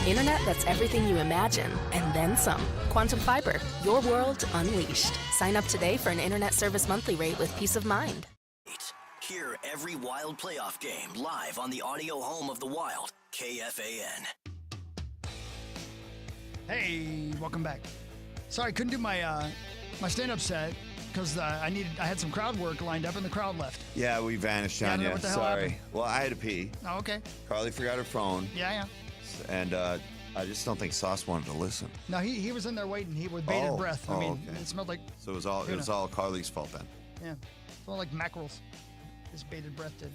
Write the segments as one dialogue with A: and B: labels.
A: Internet that's everything you imagine, and then some. Quantum Fiber, your world unleashed. Sign up today for an internet service monthly rate with peace of mind.
B: Hear every Wild playoff game live on the audio home of the Wild, KFAN.
C: Hey, welcome back. Sorry, couldn't do my my stand-up set because I had some crowd work lined up and the crowd left.
D: Yeah, we vanished on you. Sorry.
C: Happened.
D: Well, I had to pee.
C: Oh, okay.
D: Carly forgot her phone.
C: Yeah.
D: And I just don't think Sauce wanted to listen.
C: No, he was in there waiting. He with bated breath. I mean,
D: okay.
C: It smelled like.
D: So it was all Carly's fault then.
C: Yeah, it smelled like mackerels. His bated breath did.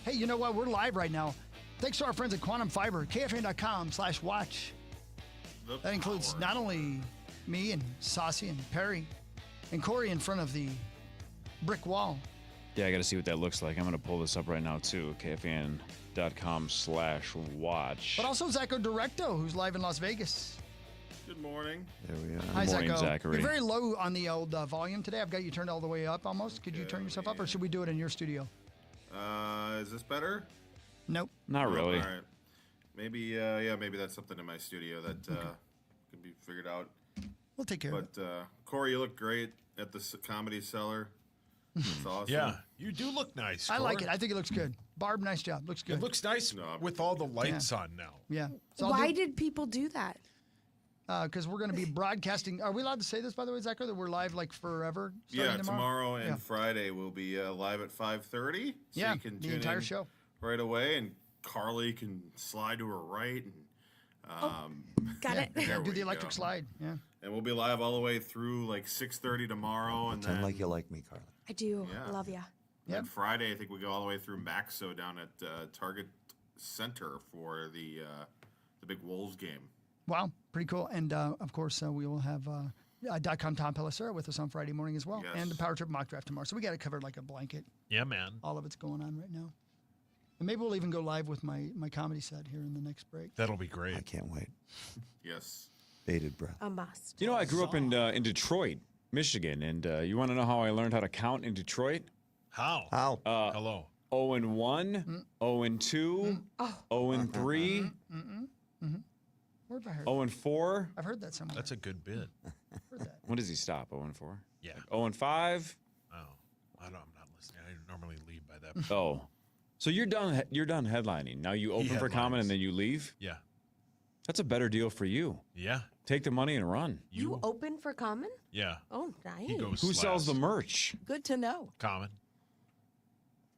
C: Hey, you know what? We're live right now. Thanks to our friends at Quantum Fiber, KFAN.com/watch. That includes not only me and Saucy and Perry and Corey in front of the brick wall.
E: Yeah, I got to see what that looks like. I'm going to pull this up right now, too. KFAN.com/watch.
C: But also Zacho Directo, who's live in Las Vegas.
F: Good morning.
D: There we are.
C: Hi,
E: Good morning,
C: Zacho.
E: Zachary.
C: You're very low on the old volume today. I've got you turned all the way up almost. Could you turn yourself up, or should we do it in your studio?
F: Is this better?
C: Nope.
E: Not really.
F: All right. Maybe, maybe that's something in my studio that could be figured out.
C: We'll take care of it.
F: But, Corey, you look great at the Comedy Cellar. It's awesome.
G: Yeah, you do look nice.
C: I like it. I think it looks good. Barb, nice job. Looks good.
G: It looks nice with all the lights on now.
C: Yeah. So
H: Why did people do that?
C: Because we're going to be broadcasting. Are we allowed to say this, by the way, Zacho, that we're live like forever?
F: Yeah, tomorrow and Friday we'll be live at 5:30. So
C: Yeah,
F: you can
C: the
F: tune
C: entire
F: in
C: show.
F: right away, and Carly can slide to her right. And,
H: Got it.
F: there
C: Do
F: we
C: the electric
F: go.
C: slide. Yeah.
F: And we'll be live all the way through like 6:30 tomorrow, and
D: Pretend
F: then
D: like you like me, Carly.
H: I do.
F: Yeah.
H: Love ya.
F: And Friday, I think we go all the way through Maxo down at Target Center for the big Wolves game.
C: Wow, pretty cool. And, of course, we will have .com Tom Pelissero with us on Friday morning as well.
F: Yes.
C: And the Power Trip mock draft tomorrow. So we got it covered like a blanket.
G: Yeah, man.
C: All of it's going on right now. And maybe we'll even go live with my comedy set here in the next break.
G: That'll be great.
D: I can't wait.
F: Yes.
D: Bated breath.
H: A must.
E: You know, I grew up in Detroit, Michigan, and you want to know how I learned how to count in Detroit?
G: How? Hello.
E: 0-1, 0-2, 0-3,
C: Where have I heard
E: 0-4.
C: I've heard that somewhere.
G: That's a good bit.
C: Heard that.
E: When does he stop? 0-4?
G: Yeah.
E: 0-5?
G: Oh, I'm not listening. I normally leave by that.
E: Oh. So you're done headlining. Now you open for Common and then you leave?
G: Yeah.
E: That's a better deal for you.
G: Yeah.
E: Take the money and run.
H: You open for Common?
G: Yeah.
H: Oh, nice.
G: He goes
E: Who sells the
G: last.
E: merch?
H: Good to know.
G: Common.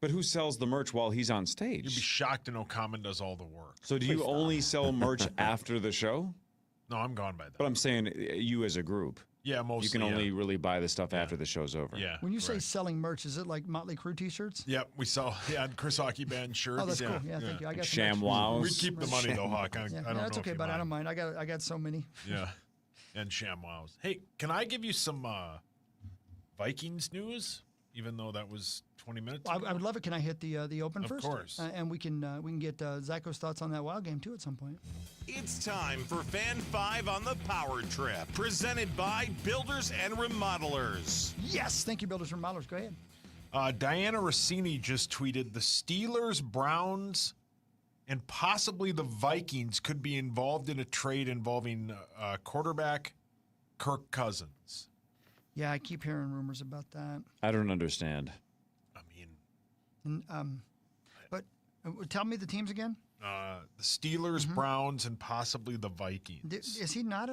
E: But who sells the merch while he's on stage?
G: You'd be shocked to know Common does all the work.
E: So do you only sell merch after the show?
G: No, I'm gone by then.
E: But I'm saying you as a group.
G: Yeah, mostly.
E: You can only really buy the stuff after the show's over.
G: Yeah.
C: When you say selling merch, is it like Motley Crue t-shirts?
G: Yep, we sell Chris Hockey Band shirts.
C: Oh, that's cool. Yeah, thank you. I got some
E: Sham
C: extras.
E: wows.
G: We keep the money though, Hawk. I don't know
C: that's
G: if
C: okay,
G: you
C: but I don't
G: mind.
C: mind. I got so many.
G: Yeah, and Sham wows. Hey, can I give you some Vikings news? Even though that was 20 minutes ago?
C: I would love it. Can I hit the open first?
G: Of course.
C: And we can get Zacho's thoughts on that Wild game too at some point.
I: It's time for Fan 5 on the Power Trip, presented by Builders and Remodelers.
C: Yes, thank you, Builders and Remodelers. Go ahead.
G: Diana Rossini just tweeted the Steelers, Browns, and possibly the Vikings could be involved in a trade involving quarterback Kirk Cousins.
C: Yeah, I keep hearing rumors about that.
E: I don't understand.
G: I mean,
C: But tell me the teams again.
G: the Steelers, Browns, and possibly the Vikings.
C: Is he not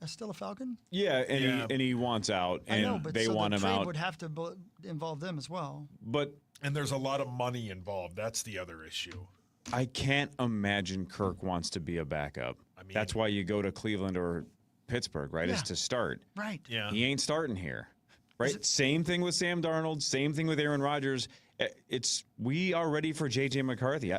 C: still a Falcon?
E: Yeah, and he wants out, and
C: I know, but
E: they
C: so
E: want
C: the
E: him
C: trade
E: out.
C: would have to involve them as well.
E: But
G: And there's a lot of money involved. That's the other issue.
E: I can't imagine Kirk wants to be a backup.
G: I mean-
E: That's why you go to Cleveland or Pittsburgh, right?
C: Yeah.
E: Is to start.
C: Right.
G: Yeah.
E: He ain't starting here, right? Same thing with Sam Darnold. Same thing with Aaron Rodgers. We are ready for J.J. McCarthy.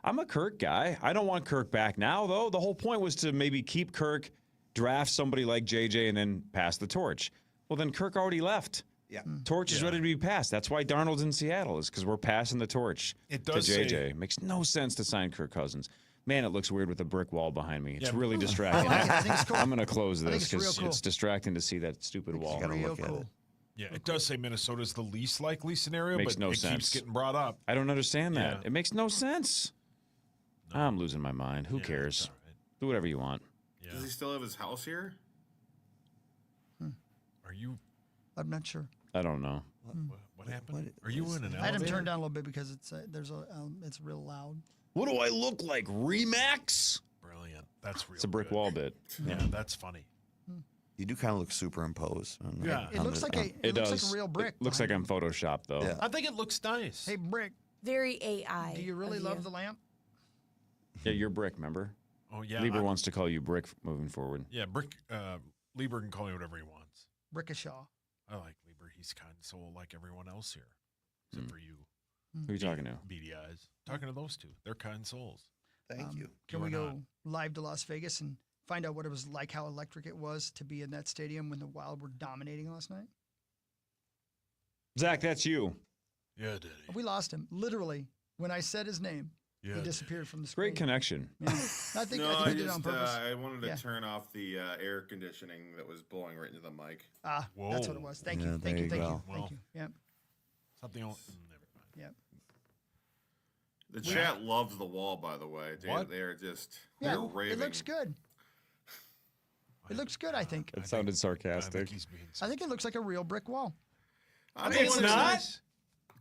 E: I'm a Kirk guy. I don't want Kirk back now, though. The whole point was to maybe keep Kirk, draft somebody like J.J., and then pass the torch. Well, then Kirk already left.
D: Yeah.
E: Torch is ready to be passed. That's why Darnold's in Seattle, is because we're passing the torch
G: It
E: to
G: does
E: J.J.
G: say-
E: Makes no sense to sign Kirk Cousins. Man, it looks weird with a brick wall behind me. It's
G: Yeah.
E: really distracting.
C: I like it. I think it's cool.
E: I'm going to close
C: I think
E: this
C: it's real
E: because
C: cool.
E: it's distracting to see that stupid wall.
D: gotta
C: Real
D: look at
C: cool.
D: it.
G: Yeah, it does say Minnesota's the least likely scenario,
E: Makes
G: but
E: no
G: it
E: sense.
G: keeps getting brought up.
E: I don't understand that.
G: Yeah.
E: It makes no sense. No. I'm losing my mind. Who cares?
G: All right.
E: Do whatever you want.
G: Yeah.
F: Does he still have his house here?
G: Are you?
C: I'm not sure.
E: I don't know.
G: What happened? Are you in an
C: I had him
G: elevator?
C: turned down a little bit because it's it's real loud.
E: What do I look like? Remax?
G: Brilliant. That's real.
E: It's a brick
G: good.
E: wall bit.
G: Yeah, that's funny.
D: You do kind of look superimposed.
G: Yeah.
C: It looks like it looks like a real brick.
E: It looks like I'm photoshopped, though.
D: Yeah.
G: I think it looks nice.
C: Hey, brick.
H: Very AI.
C: Do you really
H: of
C: love the lamp?
E: Yeah, you're Brick, remember?
G: Oh yeah.
E: Lieber wants to call you Brick moving forward.
G: Yeah, Brick. Lieber can call me whatever he wants.
C: Brickishaw.
G: I like Lieber. He's kind of soul like everyone else here, except for you.
E: Who are you talking to?
G: Beady eyes. Talking to those two. They're kind souls.
D: Thank you.
C: Can
G: You
C: we
G: are
C: go
G: not.
C: live to Las Vegas and find out what it was like, how electric it was to be in that stadium when the Wild were dominating last night?
E: Zach, that's you.
G: Yeah, did he?
C: We lost him. Literally, when I said his name,
G: Yeah,
C: he
G: did
C: disappeared from the screen.
E: Great connection.
C: Yeah. I think
F: No,
C: I did it on purpose.
F: I wanted to
C: Yeah.
F: turn off the air conditioning that was blowing right into the mic.
C: That's what it
G: Whoa.
C: was. Thank
D: Yeah,
C: you. Thank
D: there
C: you.
D: you
C: Thank
D: go.
C: you.
G: Well.
C: Thank you. Yep.
G: Something else. Never mind.
C: Yep.
F: The chat loves the wall, by the way.
G: What?
F: They're just
C: Yeah,
F: they're raving.
C: it looks good. It looks good, I think.
E: It sounded
G: I
E: sarcastic.
G: think he's being.
C: I think it looks like a real brick wall.
F: I'm
G: think
F: the
G: it's
F: one that
G: not.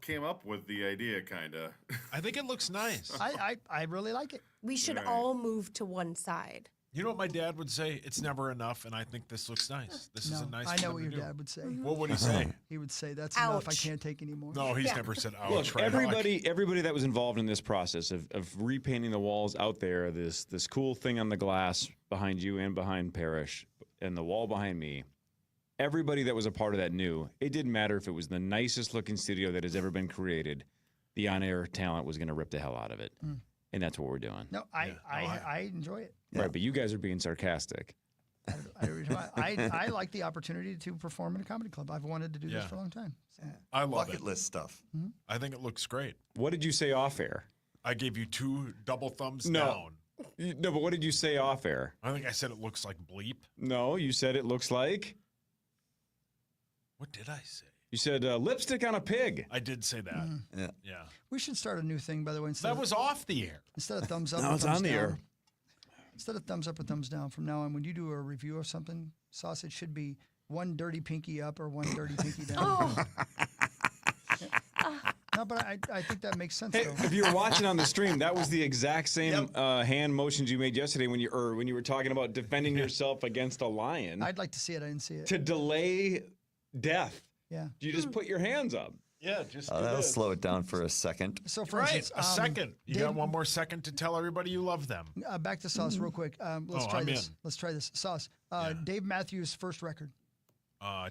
F: Came up with the idea, kind of.
G: I think it looks nice.
C: I really like it.
H: We should
F: Right.
H: all move to one side.
G: You know what my dad would say? It's never enough, and I think this looks nice. This is a nice.
C: I
G: for
C: know
G: them
C: what
G: to
C: your
G: do.
C: dad would say.
G: What would he say?
C: He would say, "That's enough. I
H: Ouch.
C: can't take anymore."
G: No, he's
H: Yeah.
G: never said ouch.
E: Look,
G: right?
E: everybody that was involved in this process of repainting the walls out there, this cool thing on the glass behind you and behind Parrish, and the wall behind me, everybody that was a part of that knew it didn't matter if it was the nicest looking studio that has ever been created. The on-air talent was going to rip the hell out of it, and that's what we're doing.
C: No, I enjoy it.
E: Right, but you guys are being sarcastic.
C: I like the opportunity to perform in a comedy club. I've wanted to do this
G: Yeah.
C: for a long time. So.
G: I love
D: Bucket
G: it.
D: list stuff.
G: I think it looks great.
E: What did you say off air?
G: I gave you 2 double thumbs
E: No.
G: down.
E: No, but what did you say off air?
G: I think I said it looks like bleep.
E: No, you said it looks like.
G: What did I say?
E: You said lipstick on a pig.
G: I did say that.
D: Yeah.
G: Yeah.
C: We should start a new thing, by the way.
G: That was off the air.
C: Instead of thumbs up,
D: No,
C: or
D: it's
C: thumbs
D: on the
C: down.
D: air.
C: Instead of thumbs up or thumbs down, from now on, when you do a review of something, Sauce, it should be one dirty pinky up or one dirty pinky down.
H: Oh,
C: No, but I think that makes sense,
E: Hey,
C: though.
E: if you were watching on the stream, that was the exact same hand motions you made yesterday when you were talking about defending yourself against a lion
C: I'd like to see it. I didn't see it.
E: to delay death.
C: Yeah.
E: You just put your hands up.
G: Yeah, just
D: That'll slow it down for a second.
C: So, for
G: Right,
C: instance,
G: a second. You
C: Dave-
G: got one more second to tell everybody you love them.
C: Back to Sauce real quick. Let's
G: Oh,
C: try
G: I'm
C: this.
G: in.
C: Let's try this. Sauce. Dave Matthews' first record.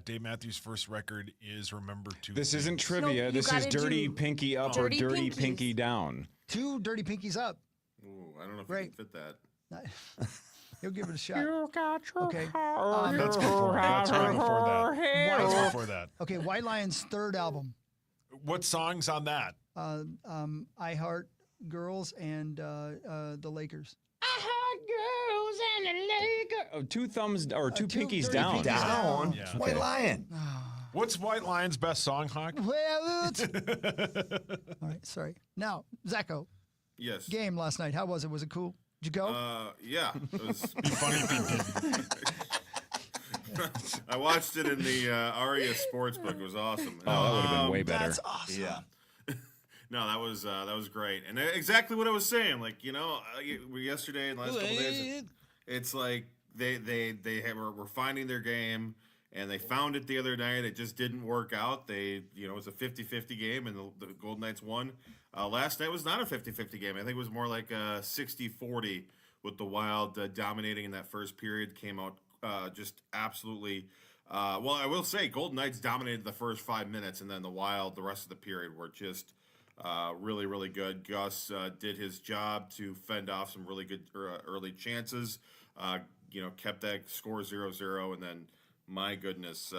G: Dave Matthews' first record is Remember to.
E: This isn't
G: Things.
E: trivia.
H: you
E: This is
H: gotta
E: dirty
H: do
E: pinky up
H: dirty
E: or dirty
H: pinkies.
E: pinky down.
C: 2 dirty pinkies up.
F: Ooh, I don't know if
C: Right.
F: you can fit that.
C: He'll give it a shot. Okay.
G: That's before that. That's before that.
C: Okay. White Lion's third album.
G: What songs on that?
C: I Heart Girls and the Lakers.
E: Oh, 2 thumbs or 2
C: two
E: pinkies
C: dirty
E: down.
C: pinkies
D: Down.
G: Yeah.
D: White Lion.
G: What's White Lion's best song, Hawk?
C: Well, all right. Sorry. Now, Zacho,
F: Yes.
C: game last night. How was it? Was it cool? Did you go?
F: Yeah. It was,
G: Be funny if you didn't.
F: I watched it in the Aria Sportsbook. It was awesome.
E: Oh, that would have been way better.
C: That's awesome.
D: Yeah.
F: No, that was great, and exactly what I was saying. Like yesterday and the last couple days, it's like were finding their game, and they found it the other night. It just didn't work out. It was a 50-50 game, and the Golden Knights won. Last night was not a 50-50 game. I think it was more like a 60-40 with the Wild dominating in that first period. Came out just absolutely. Well, I will say Golden Knights dominated the first 5 minutes, and then the Wild, the rest of the period, were just really, really good. Gus did his job to fend off some really good early chances. Kept that score 0-0, and then, my goodness,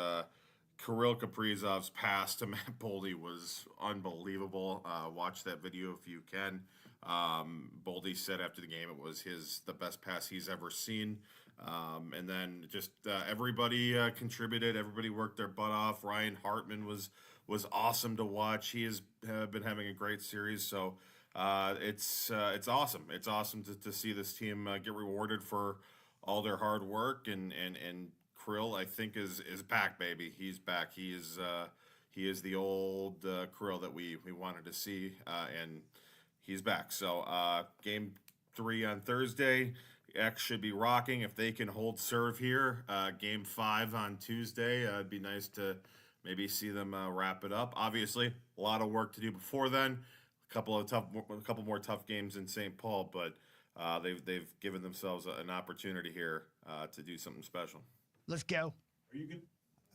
F: Kirill Kaprizov's pass to Matt Boldy was unbelievable. Watch that video if you can. Boldy said after the game it was the best pass he's ever seen. And then just everybody contributed. Everybody worked their butt off. Ryan Hartman was awesome to watch. He has been having a great series. So it's awesome. It's awesome to see this team get rewarded for all their hard work. And Krill, I think, is back, baby. He's back. He is the old Krill that we wanted to see, and he's back. So game 3 on Thursday. X should be rocking if they can hold serve here. Game 5 on Tuesday. It'd be nice to maybe see them wrap it up. Obviously, a lot of work to do before then. A couple more tough games in St. Paul, but they've given themselves an opportunity here to do something special.
C: Let's go.
G: Are you good?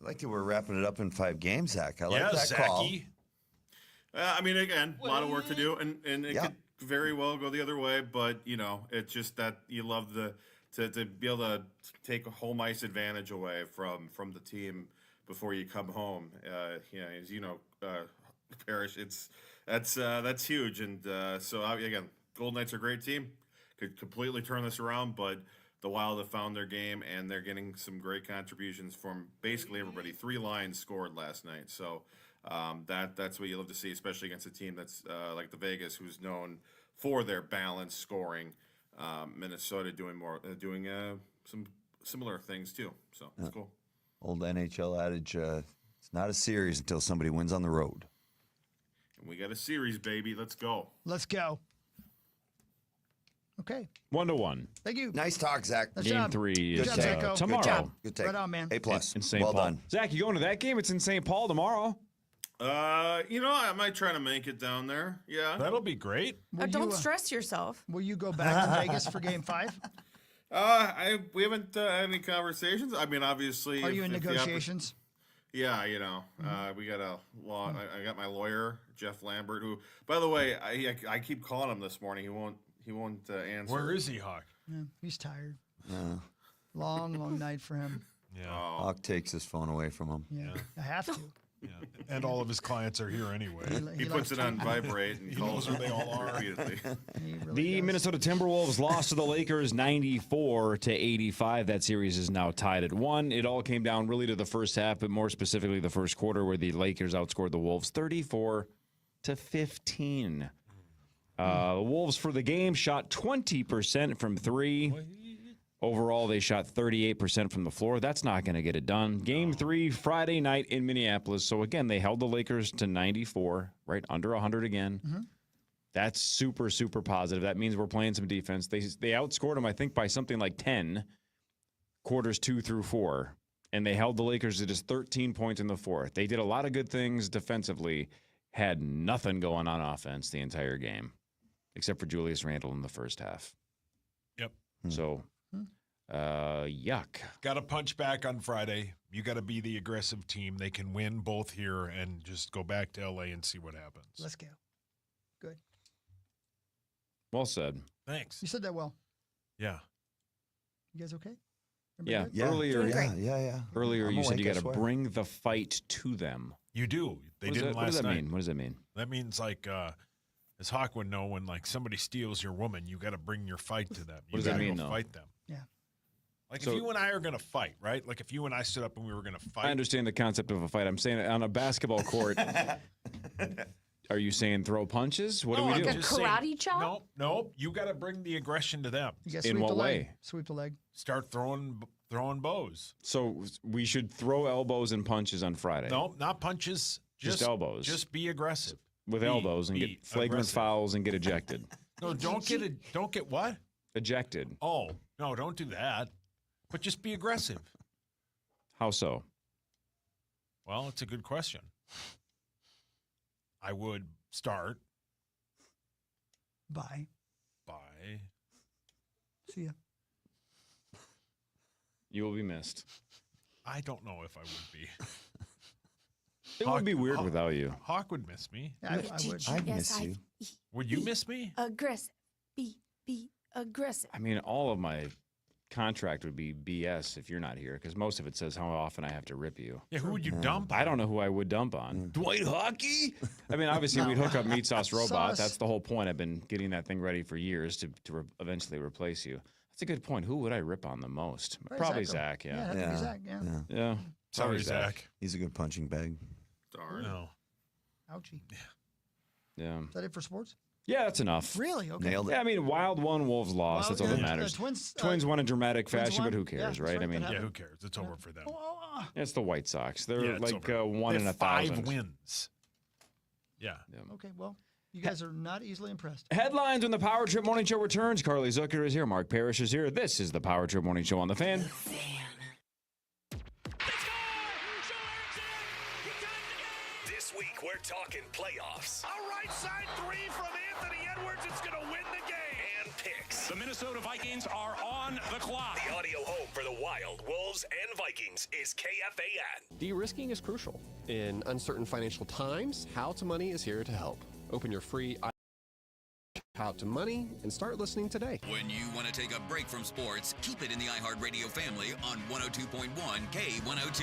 D: I like that we're wrapping it up in 5 games, Zach. I like that call.
F: I mean, again, a lot of work to do, and it could very well go the other way, but it's just that you love to be able to take a home ice advantage away from the team before you come home. As you know, Parrish, that's huge, and so again, Golden Knights are a great team, could completely turn this around, but the Wild have found their game, and they're getting some great contributions from basically everybody. 3 lines scored last night, so. That's what you love to see, especially against a team that's like the Vegas, who's known for their balanced scoring. Minnesota doing some similar things too, so it's cool.
D: Old NHL adage: it's not a series until somebody wins on the road.
F: And we got a series, baby. Let's go.
C: Let's go. Okay.
E: 1-1.
C: Thank you.
D: Nice talk, Zach.
C: Nice
E: Game
C: job.
E: 3
C: Good
E: is
C: job, Zacho.
E: tomorrow.
C: Good job.
D: Good take.
C: Right on, man.
D: A+.
E: In St.
D: Well
E: Paul.
D: done.
E: Zach, you going to that game? It's in St. Paul tomorrow.
F: I might try to make it down there. Yeah.
G: That'll be great.
H: Don't stress yourself.
C: Will you go back to Vegas for Game 5?
F: We haven't had any conversations. I mean, obviously.
C: Are you in negotiations?
F: Yeah, we got a law. I got my lawyer, Jeff Lambert, who, by the way, I keep calling him this morning. He won't answer.
G: Where is he, Hawk?
C: Yeah, he's tired. Long night for him.
G: Yeah.
D: Hawk takes his phone away from him.
C: Yeah, I have to.
G: Yeah. And all of his clients are here anyway.
F: He puts it on vibrate and
G: He
F: calls
G: knows where they all are.
F: repeatedly.
E: The Minnesota Timberwolves lost to the Lakers 94-85. That series is now tied at 1. It all came down really to the first half, but more specifically the first quarter, where the Lakers outscored the Wolves 34-15. The Wolves for the game shot 20% from 3. Overall, they shot 38% from the floor. That's not going to get it done. Game 3, Friday night in Minneapolis. So, again, they held the Lakers to 94, right under 100 again. Mm-hmm. That's super, super positive. That means we're playing some defense. They outscored them, I think, by something like 10, quarters 2 through 4. And they held the Lakers to just 13 points in the fourth. They did a lot of good things defensively, had nothing going on offense the entire game, except for Julius Randle in the first half.
G: Yep.
E: So... yuck.
G: Got to punch back on Friday. You got to be the aggressive team. They can win both here and just go back to LA and see what happens.
C: Let's go. Good.
E: Well said.
G: Thanks.
C: You said that well.
G: Yeah.
C: You guys okay?
E: Yeah.
D: Yeah.
E: Earlier,
D: Earlier,
E: you said you got to bring the fight to them.
G: You do. They didn't last night.
E: What does that mean? What does that mean?
G: That means like, as Hawk would know, when like somebody steals your woman, you got to bring your fight to them. You
E: What does that
G: gotta
E: mean,
G: go
E: though?
G: fight them.
C: Yeah.
G: Like
E: So-
G: if you and I are going to fight, right? Like if you and I stood up and we were going to fight.
E: I understand the concept of a fight. I'm saying on a basketball court, are you saying throw punches? What do we
G: I'm
E: do?
H: Like a
G: just saying-
H: karate chop?
G: Nope. You got to bring the aggression to them.
C: You got to
E: In
C: sweep
E: what
C: the leg.
E: way?
C: Sweep the leg.
G: Start throwing bows.
E: So we should throw elbows and punches on Friday.
G: No, not punches.
E: Just elbows.
G: Just be aggressive.
E: With
G: Be-
E: elbows and
G: be
E: get flagrant
G: aggressive.
E: fouls and get ejected.
G: No, don't get what?
E: Ejected.
G: Oh, no, don't do that. But just be aggressive.
E: How so?
G: Well, it's a good question. I would start
C: Bye.
G: by
C: See ya.
E: You will be missed.
G: I don't know if I would be.
E: It would be weird without you.
G: Hawk would miss me.
C: Yeah, I would.
D: I'd miss you.
G: Would you miss me?
H: Aggressive. Be aggressive.
E: I mean, all of my contract would be BS if you're not here, because most of it says how often I have to rip you.
G: Yeah, who would you dump?
E: I don't know who I would dump on. Dwight Hockey? I mean, obviously, we'd hook up Meat Sauce Robot.
C: Sauce.
E: That's the whole point. I've been getting that thing ready for years to eventually replace you. That's a good point. Who would I rip on the most?
C: Probably
E: Zach.
C: Yeah, that'd be Zach.
E: Yeah.
G: Sorry, Zach.
D: He's a good punching bag.
F: Darn.
G: No.
C: Ouchie.
E: Yeah.
C: Is that it for sports?
E: Yeah, that's enough.
C: Really? Okay.
D: Nailed it.
E: Yeah, I mean, Wild won, Wolves lost. That's all that matters. Twins won in dramatic fashion, but who cares, right? I mean,
G: who cares? It's over for them.
E: It's the White Sox. They're
G: it's
E: like
G: over.
E: 1
G: They
E: in
G: have
E: 1,000.
G: 5 wins. Yeah.
C: Okay, well, you guys are not easily impressed.
E: Headlines when the Power Trip Morning Show returns. Carly Zucker is here. Mark Parrish is here. This is the Power Trip Morning Show on the Fan.
B: This week we're talking playoffs.
I: A right side three from Anthony Edwards. It's going to win the game.
B: And picks.
I: The Minnesota Vikings are on the clock.
B: The audio home for the Wild, Wolves, and Vikings is KFAN.
J: De-risking is crucial. In uncertain financial times, How to Money is here to help. Open your free How to Money and start listening today.
K: When you want to take a break from sports, keep it in the iHeartRadio family on 102.1 K102.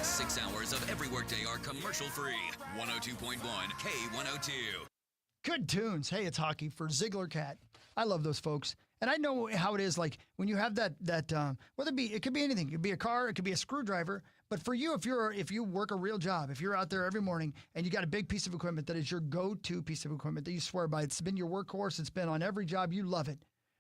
K: 6 hours of every workday are commercial-free. 102.1 K102.
C: Good tunes. Hey, it's hockey for Ziegler Cat. I love those folks. And I know how it is, like, when you have that whether it could be anything. It could be a car, it could be a screwdriver. But for you, if you work a real job, if you're out there every morning and you got a big piece of equipment that is your go-to piece of equipment that you swear by, it's been your workhorse, it's been on every job, you love it,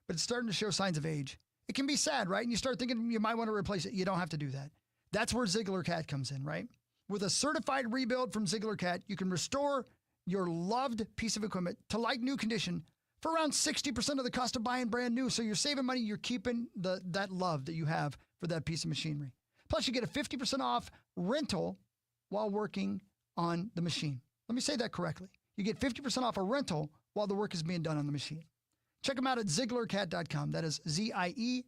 C: but it's starting to show signs of age. It can be sad, right? And you start thinking you might want to replace it. You don't have to do that. That's where Ziegler Cat comes in, right? With a certified rebuild from Ziegler Cat, you can restore your loved piece of equipment to like new condition for around 60% of the cost of buying brand new. So you're saving money. You're keeping that love that you have for that piece of machinery. Plus, you get a 50% off rental while working on the machine. Let me say that correctly. You get 50% off a rental while the work is being done on the machine. Check them out at ZieglerCat.com. That is ZIEGLER,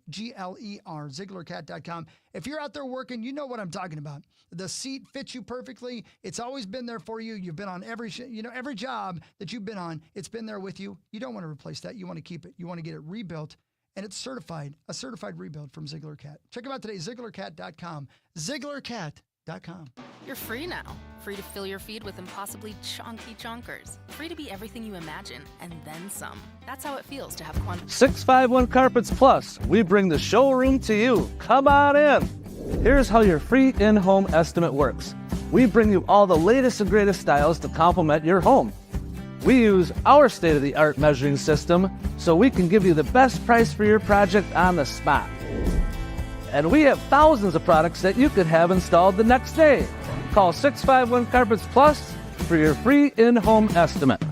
C: ZieglerCat.com. If you're out there working, you know what I'm talking about. The seat fits you perfectly. It's always been there for you. You've been on every job that you've been on. It's been there with you. You don't want to replace that. You want to keep it. You want to get it rebuilt. And it's certified, a certified rebuild from Ziegler Cat. Check them out today, ZieglerCat.com. ZieglerCat.com.
A: You're free now. Free to fill your feed with impossibly chonky chonkers. Free to be everything you imagine, and then some. That's how it feels to have quantum.
L: 651 Carpets Plus. We bring the showroom to you. Come on in. Here's how your free in-home estimate works. We bring you all the latest and greatest styles to complement your home. We use our state-of-the-art measuring system so we can give you the best price for your project on the spot. And we have thousands of products that you could have installed the next day. Call 651 Carpets Plus for your free in-home estimate.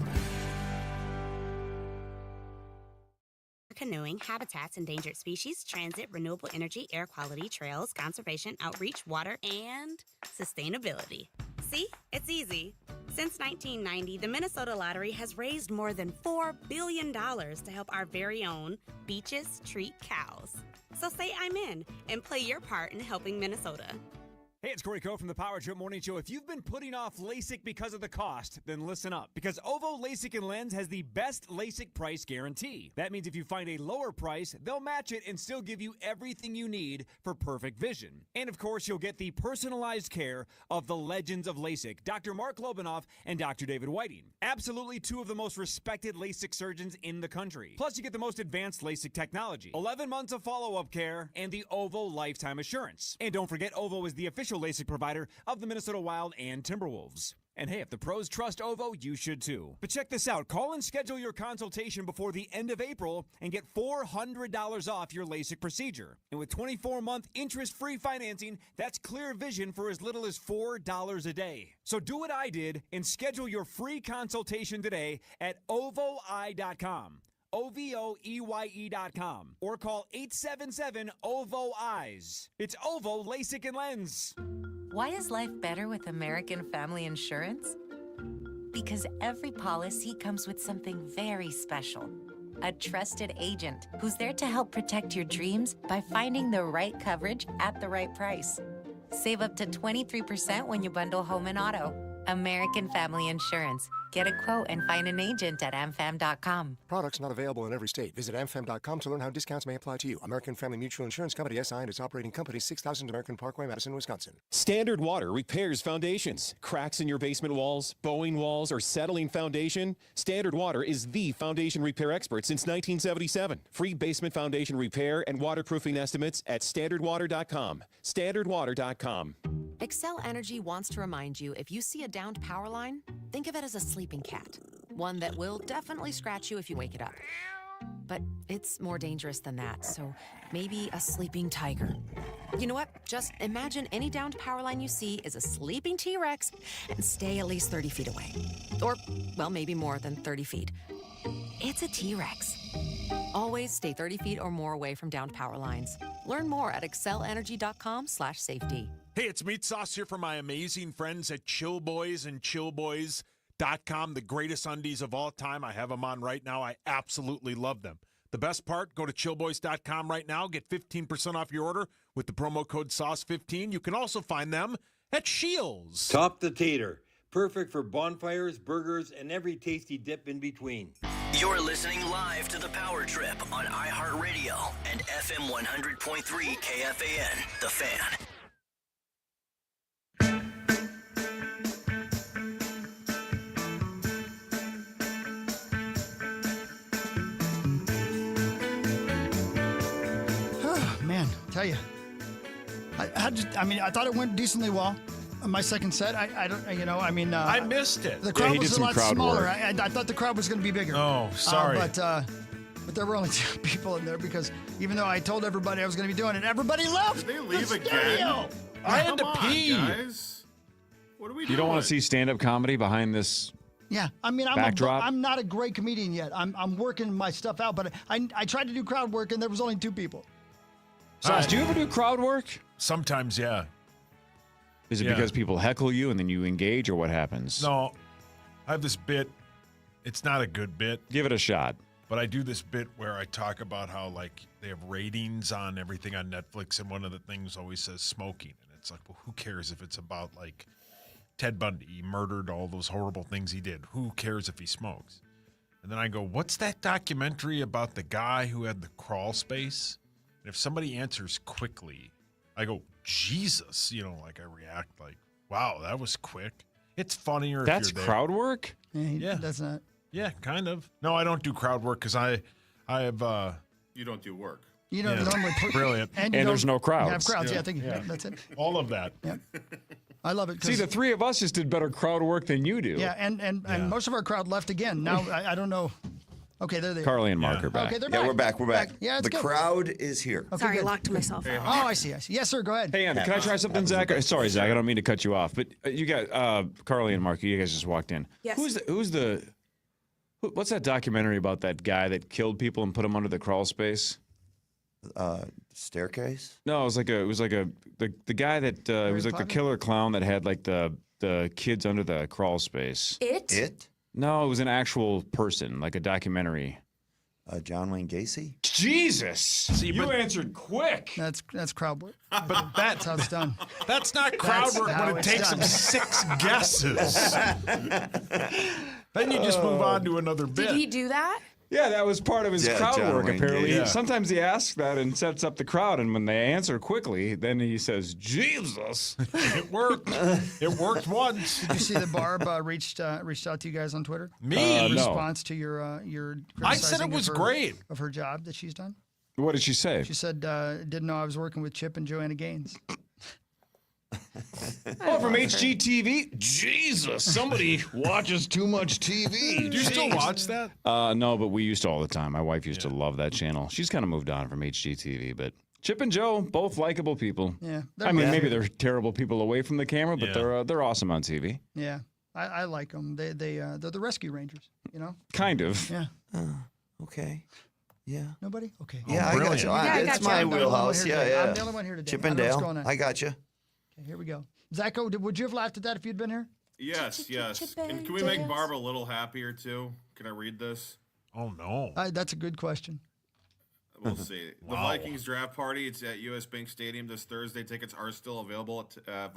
M: Canoeing, habitats, endangered species, transit, renewable energy, air quality, trails, conservation, outreach, water, and sustainability. See? It's easy. Since 1990, the Minnesota Lottery has raised more than $4 billion to help our very own beaches treat cows. So say I'm in and play your part in helping Minnesota.
N: Hey, it's Corey Coe from the Power Trip Morning Show. If you've been putting off LASIK because of the cost, then listen up. Because Ovo LASIK and Lens has the best LASIK price guarantee. That means if you find a lower price, they'll match it and still give you everything you need for perfect vision. And of course, you'll get the personalized care of the legends of LASIK, Dr. Mark Lobanoff and Dr. David Whiting. Absolutely two of the most respected LASIK surgeons in the country. Plus, you get the most advanced LASIK technology, 11 months of follow-up care, and the Ovo Lifetime Assurance. And don't forget, Ovo is the official LASIK provider of the Minnesota Wild and Timberwolves. And hey, if the pros trust Ovo, you should too. But check this out. Call and schedule your consultation before the end of April and get $400 off your LASIK procedure. And with 24-month interest-free financing, that's clear vision for as little as $4 a day. So do what I did and schedule your free consultation today at ovoi.com. OVOEYE.com or call 877-OVO-EYES. It's Ovo LASIK and Lens.
O: Why is life better with American Family Insurance? Because every policy comes with something very special. A trusted agent who's there to help protect your dreams by finding the right coverage at the right price. Save up to 23% when you bundle home and auto. American Family Insurance. Get a quote and find an agent at amfam.com.
P: Products not available in every state. Visit amfam.com to learn how discounts may apply to you. American Family Mutual Insurance Company, SI, and its operating company, 6000 American Parkway, Madison, Wisconsin.
Q: Standard Water repairs foundations. Cracks in your basement walls, bowing walls, or settling foundation? Standard Water is the foundation repair expert since 1977. Free basement foundation repair and waterproofing estimates at standardwater.com. Standardwater.com.
R: Excel Energy wants to remind you, if you see a downed power line, think of it as a sleeping cat. One that will definitely scratch you if you wake it up. But it's more dangerous than that, so maybe a sleeping tiger. You know what? Just imagine any downed power line you see is a sleeping T-Rex and stay at least 30 feet away. Or, well, maybe more than 30 feet. It's a T-Rex. Always stay 30 feet or more away from downed power lines. Learn more at excelenergy.com/safety.
G: Hey, it's Meat Sauce here for my amazing friends at Chill Boys and chillboys.com, the greatest undies of all time. I have them on right now. I absolutely love them. The best part, go to chillboys.com right now. Get 15% off your order with the promo code SAUCE15. You can also find them at Shields.
S: Top the Tater. Perfect for bonfires, burgers, and every tasty dip in between.
B: You're listening live to The Power Trip on iHeartRadio and FM 100.3 KFAN, The Fan.
C: Man, tell you, I thought it went decently well. My second set, I
G: missed it.
C: The crowd
G: he
C: was
G: did
C: a
G: some
C: lot
G: crowd
C: smaller.
G: work.
C: I thought the crowd was going to be bigger.
G: Oh, sorry.
C: But there were only 2 people in there because even though I told everybody I was going to be doing it, everybody left.
F: Did they leave
C: the
F: again?
C: studio.
G: I had to pee.
F: Guys. What are we doing?
E: You don't want to see stand-up comedy behind this?
C: Yeah,
E: backdrop?
C: I'm not a great comedian yet. I'm working my stuff out, but I tried to do crowd work and there was only 2 people.
E: Sauce, do you ever do crowd work?
G: Sometimes, yeah.
E: Is it because people heckle you and then you engage, or what happens?
G: No, I have this bit. It's not a good bit.
E: Give it a shot.
G: But I do this bit where I talk about how, like, they have ratings on everything on Netflix, and one of the things always says smoking. And it's like, well, who cares if it's about, like, Ted Bundy? He murdered all those horrible things he did. Who cares if he smokes? And then I go, what's that documentary about the guy who had the crawl space? And if somebody answers quickly, I go, Jesus, like I react like, wow, that was quick. It's funnier.
E: That's
G: if you're
E: crowd work?
C: Yeah, that's not.
G: Yeah, kind of. No, I don't do crowd work because I have.
F: You don't do work.
C: You don't normally put.
G: Brilliant.
C: And
E: there's no crowds.
C: Have crowds. Yeah, I think that's it.
G: All of that.
C: Yeah. I love it.
E: See, the 3 of us just did better crowd work than you do.
C: Yeah, and most of our crowd left again. Now I don't know. Okay, there they are.
E: Carly and Mark are back.
C: Okay, they're
D: Yeah,
C: back.
D: we're back.
C: Yeah, it's
D: the
C: good.
D: crowd is here.
C: Okay,
H: Sorry, I
C: good.
H: locked myself out.
C: Oh, I see. Yes, sir. Go ahead.
E: Hey, Ann, can I try something, Zach? Sorry, Zach, I don't mean to cut you off, but you got Carly and Mark. You guys just walked in.
H: Yes.
E: What's that documentary about that guy that killed people and put them under the crawl space?
D: Staircase?
E: No, it was like the guy that it was like the killer clown that had like the kids under the crawl space.
H: It?
E: No, it was an actual person, like a documentary.
D: John Wayne Gacy?
E: Jesus!
G: See,
E: you answered quick.
C: That's crowd work.
G: But
C: That's how it's done.
G: That's not crowd
C: That's
G: work
C: how
G: when it
C: it's
G: takes
C: done.
G: them 6 guesses. Then you just move on to another bit.
H: Did he do that?
E: Yeah, that was part of his crowd
D: John
E: work,
D: Wayne
E: apparently.
G: Gacy. Yeah.
E: Sometimes he asks that and sets up the crowd, and when they answer quickly, then he says, Jesus.
G: It worked. It worked once.
C: Did you see that Barb reached out to you guys on Twitter?
G: Me?
C: In
E: no.
C: response to your
G: I said it
C: criticizing
G: was
C: of her-
G: great.
C: of her job that she's done.
E: What did she say?
C: She said didn't know I was working with Chip and Joanna Gaines.
E: Oh, from HGTV? Jesus, somebody watches too much TV.
G: Do you still watch that?
E: No, but we used to all the time. My wife used to love that channel. She's kind of moved on from HGTV, but Chip and Joe, both likable people.
C: Yeah,
E: I mean, maybe they're terrible people away from the camera, but
G: Yeah.
E: they're awesome on TV.
C: Yeah, I like them. They're the Rescue Rangers.
E: Kind of.
C: Yeah.
D: Okay. Yeah.
C: Nobody? Okay.
D: Yeah, I got you.
C: I
D: It's
C: got
D: my
C: you. I'm the only one
D: wheelhouse.
C: here
D: Yeah,
C: today.
D: yeah.
C: I'm the only one here today.
D: Chip
C: I
D: and
C: know what's
D: Dale.
C: going on.
D: I got you.
C: Okay, here we go. Zacho, would you have laughed at that if you'd been here?
F: Yes, yes.
H: Chip
F: And
H: and
F: can we make
H: Dale's.
F: Barbara a little happier too? Can I read this?
G: Oh, no.
C: That's a good question.
F: We'll see. The
G: Wow.
F: Vikings draft party. It's at U.S. Bank Stadium this Thursday. Tickets are still available at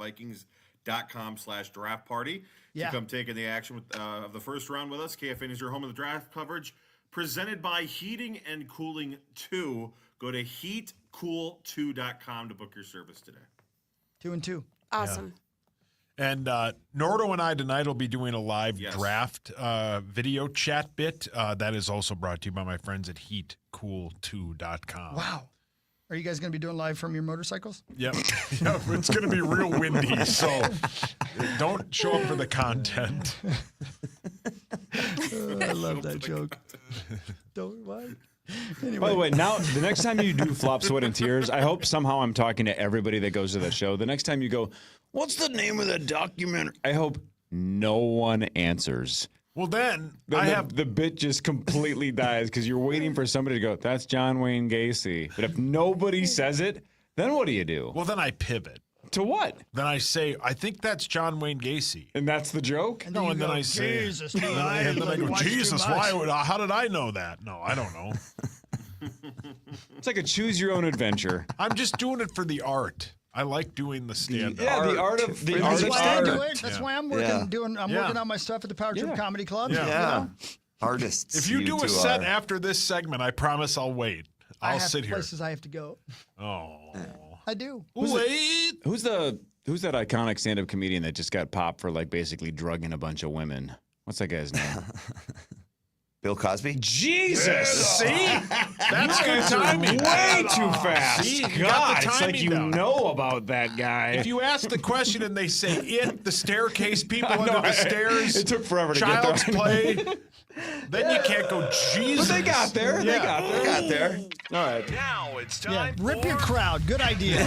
F: KFAN.com/draft party to come take in the action of the first round with us. KFAN is your home of the draft coverage, presented by Heating and Cooling 2. Go to heatcool2.com to book your service today.
C: 2 and 2.
H: Awesome.
G: And Nordo and I tonight will be doing a live draft video chat bit. That is also brought to you by my friends at heatcool2.com.
C: Wow. Are you guys going to be doing live from your motorcycles?
G: Yep. Yep. It's going to be real windy, so don't show up for the content.
C: I love that joke. Don't what? Anyway.
E: By the way, now the next time you do Flop, Sweat, and Tears, I hope somehow I'm talking to everybody that goes to the show. The next time you go, what's the name of the documentary? I hope no one answers.
G: Well, then
E: the bit just completely dies because you're waiting for somebody to go, that's John Wayne Gacy. But if nobody says it, then what do you do?
G: Well, then I pivot.
E: To what?
G: Then I say, I think that's John Wayne Gacy.
E: And that's the joke?
C: And
G: then I say,
C: Jesus,
G: and then I go, Jesus, how did I know that? No, I don't know.
E: It's like a choose your own adventure.
G: I'm just doing it for the art. I like doing the stand-up.
E: The art of
C: That's why I do
E: art.
C: it. That's why I'm working working on my stuff at the Power Trip Comedy Club.
G: Yeah.
C: You know?
D: Artists.
G: If you do a set after this segment, I promise I'll wait. I'll sit here.
C: Places I have to go.
G: Oh.
C: I do.
E: Who's that iconic stand-up comedian that just got popped for like basically drugging a bunch of women? What's that guy's name?
D: Bill Cosby?
E: Jesus!
G: See? That's good timing.
E: Way too fast.
G: See? You
E: God,
G: got the
E: it's like you
G: timing down.
E: know about that guy.
G: If you ask the question and they say the staircase, people under the stairs,
E: it took forever to
G: Child's
E: get there.
G: Play, then you can't go, Jesus.
E: But they got there. They got there.
D: Got there.
E: All right.
I: Now it's time
C: Rip your crowd. Good idea.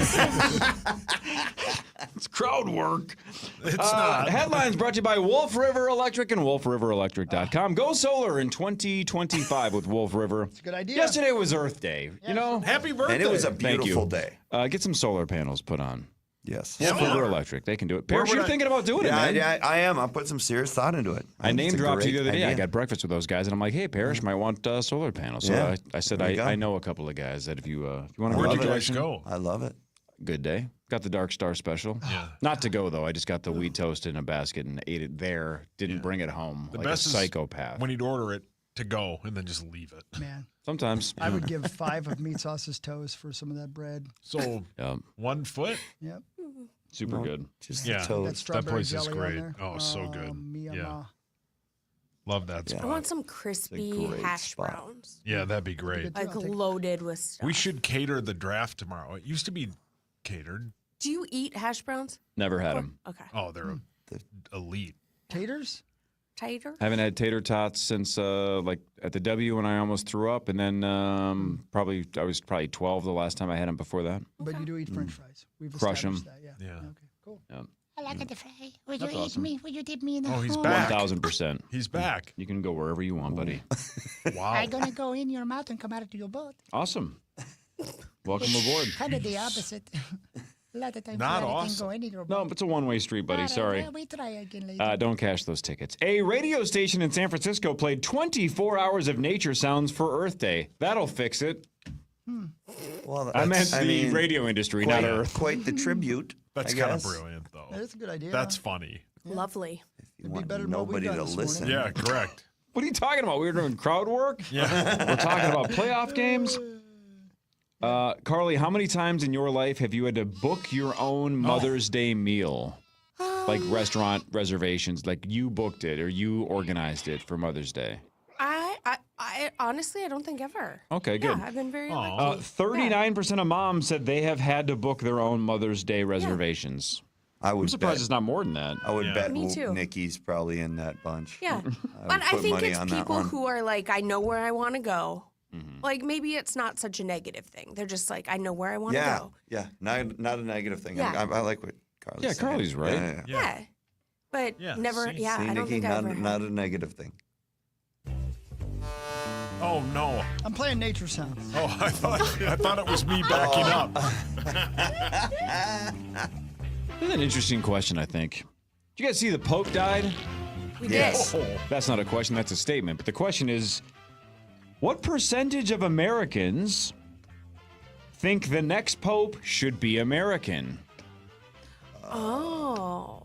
E: It's crowd work.
G: It's not.
E: Headlines brought to you by Wolf River Electric and wolfriverelectric.com. Go solar in 2025 with Wolf River.
C: It's a good idea.
E: Yesterday was Earth Day. You know?
G: Happy birthday.
D: And it was a
E: Thank
D: beautiful
E: you.
D: day.
E: Get some solar panels put on.
D: Yes.
E: Wolf River Electric. They can do it. Parrish, you're thinking about doing it, man.
D: Yeah, I am. I'll put some serious thought into it.
E: I name dropped you the other day. I
D: idea.
E: got breakfast with those guys, and I'm like, hey, Parrish might want solar panels. So
D: Yeah.
E: I said,
D: There you go.
E: I know a couple of guys that if you want to
G: Where'd
E: go,
G: you guys go?
D: I love it.
E: good day. Got the Dark Star special.
G: Yeah.
E: Not to go, though. I just got the wheat toast in a basket and ate it there. Didn't bring it home
G: The
E: like
G: best
E: a
G: is
E: psychopath.
G: when you'd order it to go and then just leave it.
C: Man.
E: Sometimes.
C: I would give 5 of meat sauce's toast for some of that bread.
G: So 1 foot?
C: Yep.
E: Super good.
D: Just
G: yeah,
C: That
G: that
C: strawberry
G: place is
C: jelly on
G: great.
C: there.
G: Oh, so good.
C: Mia
G: Yeah.
C: ma.
G: Love that
H: I
G: spot.
H: want some crispy
D: great
H: hash
D: spot.
H: browns.
G: Yeah, that'd be great.
H: Like loaded with stuff.
G: We should cater the draft tomorrow. It used to be catered.
H: Do you eat hash browns?
E: Never had them.
H: Okay.
G: Oh, they're elite.
C: Taters?
H: Tater?
E: Haven't had tater tots since like at the W when I almost threw up, and then I was probably 12 the last time I had them before that.
C: But you do eat French fries. We've
E: Crush 'em.
C: established that. Yeah. Okay. Cool.
E: Yeah.
T: I like the fry. Would
E: That's
T: you
E: awesome.
T: eat me? Would you dip me in the
G: Oh, he's
T: hole?
G: back.
E: 1,000%.
G: He's back.
E: You can go wherever you want, buddy.
G: Wow.
T: I'm gonna go in your mouth and come out to your boat.
E: Awesome. Welcome aboard.
T: Kind of the opposite. A lot of times
E: Not
T: I can
E: awesome.
T: go in your boat.
E: No, it's a one-way street, buddy. Sorry.
T: We try again later.
E: Don't cash those tickets. A radio station in San Francisco played 24 hours of nature sounds for Earth Day. That'll fix it.
D: Well,
E: I meant the radio industry, not Earth.
D: Quite the tribute.
G: That's
D: I
G: kind of
D: guess.
G: brilliant, though.
C: That's a good idea.
G: That's funny.
H: Lovely.
C: It'd be better than what we've
D: Nobody
C: done
D: to
C: this
D: listen.
C: morning.
G: Yeah, correct.
E: What are you talking about? We were doing crowd work?
G: Yeah.
E: We're talking about playoff games? Carly, how many times in your life have you had to book your own Mother's Day meal? Like restaurant reservations, like you booked it or you organized it for Mother's Day?
H: I honestly, I don't think ever.
E: Okay, good.
H: Yeah, I've been very lucky.
E: 39% of moms said they have had to book their own Mother's Day reservations.
D: I would
E: I'm surprised
D: bet.
E: it's not more than that.
D: I would bet
H: Me too.
D: Nikki's probably in that bunch.
H: Yeah.
D: would
H: But I
D: put
H: think
D: money
H: it's
D: on that
H: people
D: one.
H: who are like, I know where I want to go.
E: Mm-hmm.
H: Like maybe it's not such a negative thing. They're just like, I know where I want to go.
D: Yeah, not a negative thing.
H: Yeah.
D: I like what Carly's
E: Yeah,
D: saying.
E: Carly's right.
D: Yeah.
H: Yeah. But never,
D: See,
H: I don't
D: Nikki,
H: think I ever had.
D: not a negative thing.
G: Oh, no.
C: I'm playing nature sounds.
G: Oh, I thought it was me backing up.
E: This is an interesting question, I think. Did you guys see the Pope died?
H: We
D: Yes.
H: did.
E: Oh, that's not a question, that's a statement. But the question is, what percentage of Americans think the next Pope should be American?
H: Oh.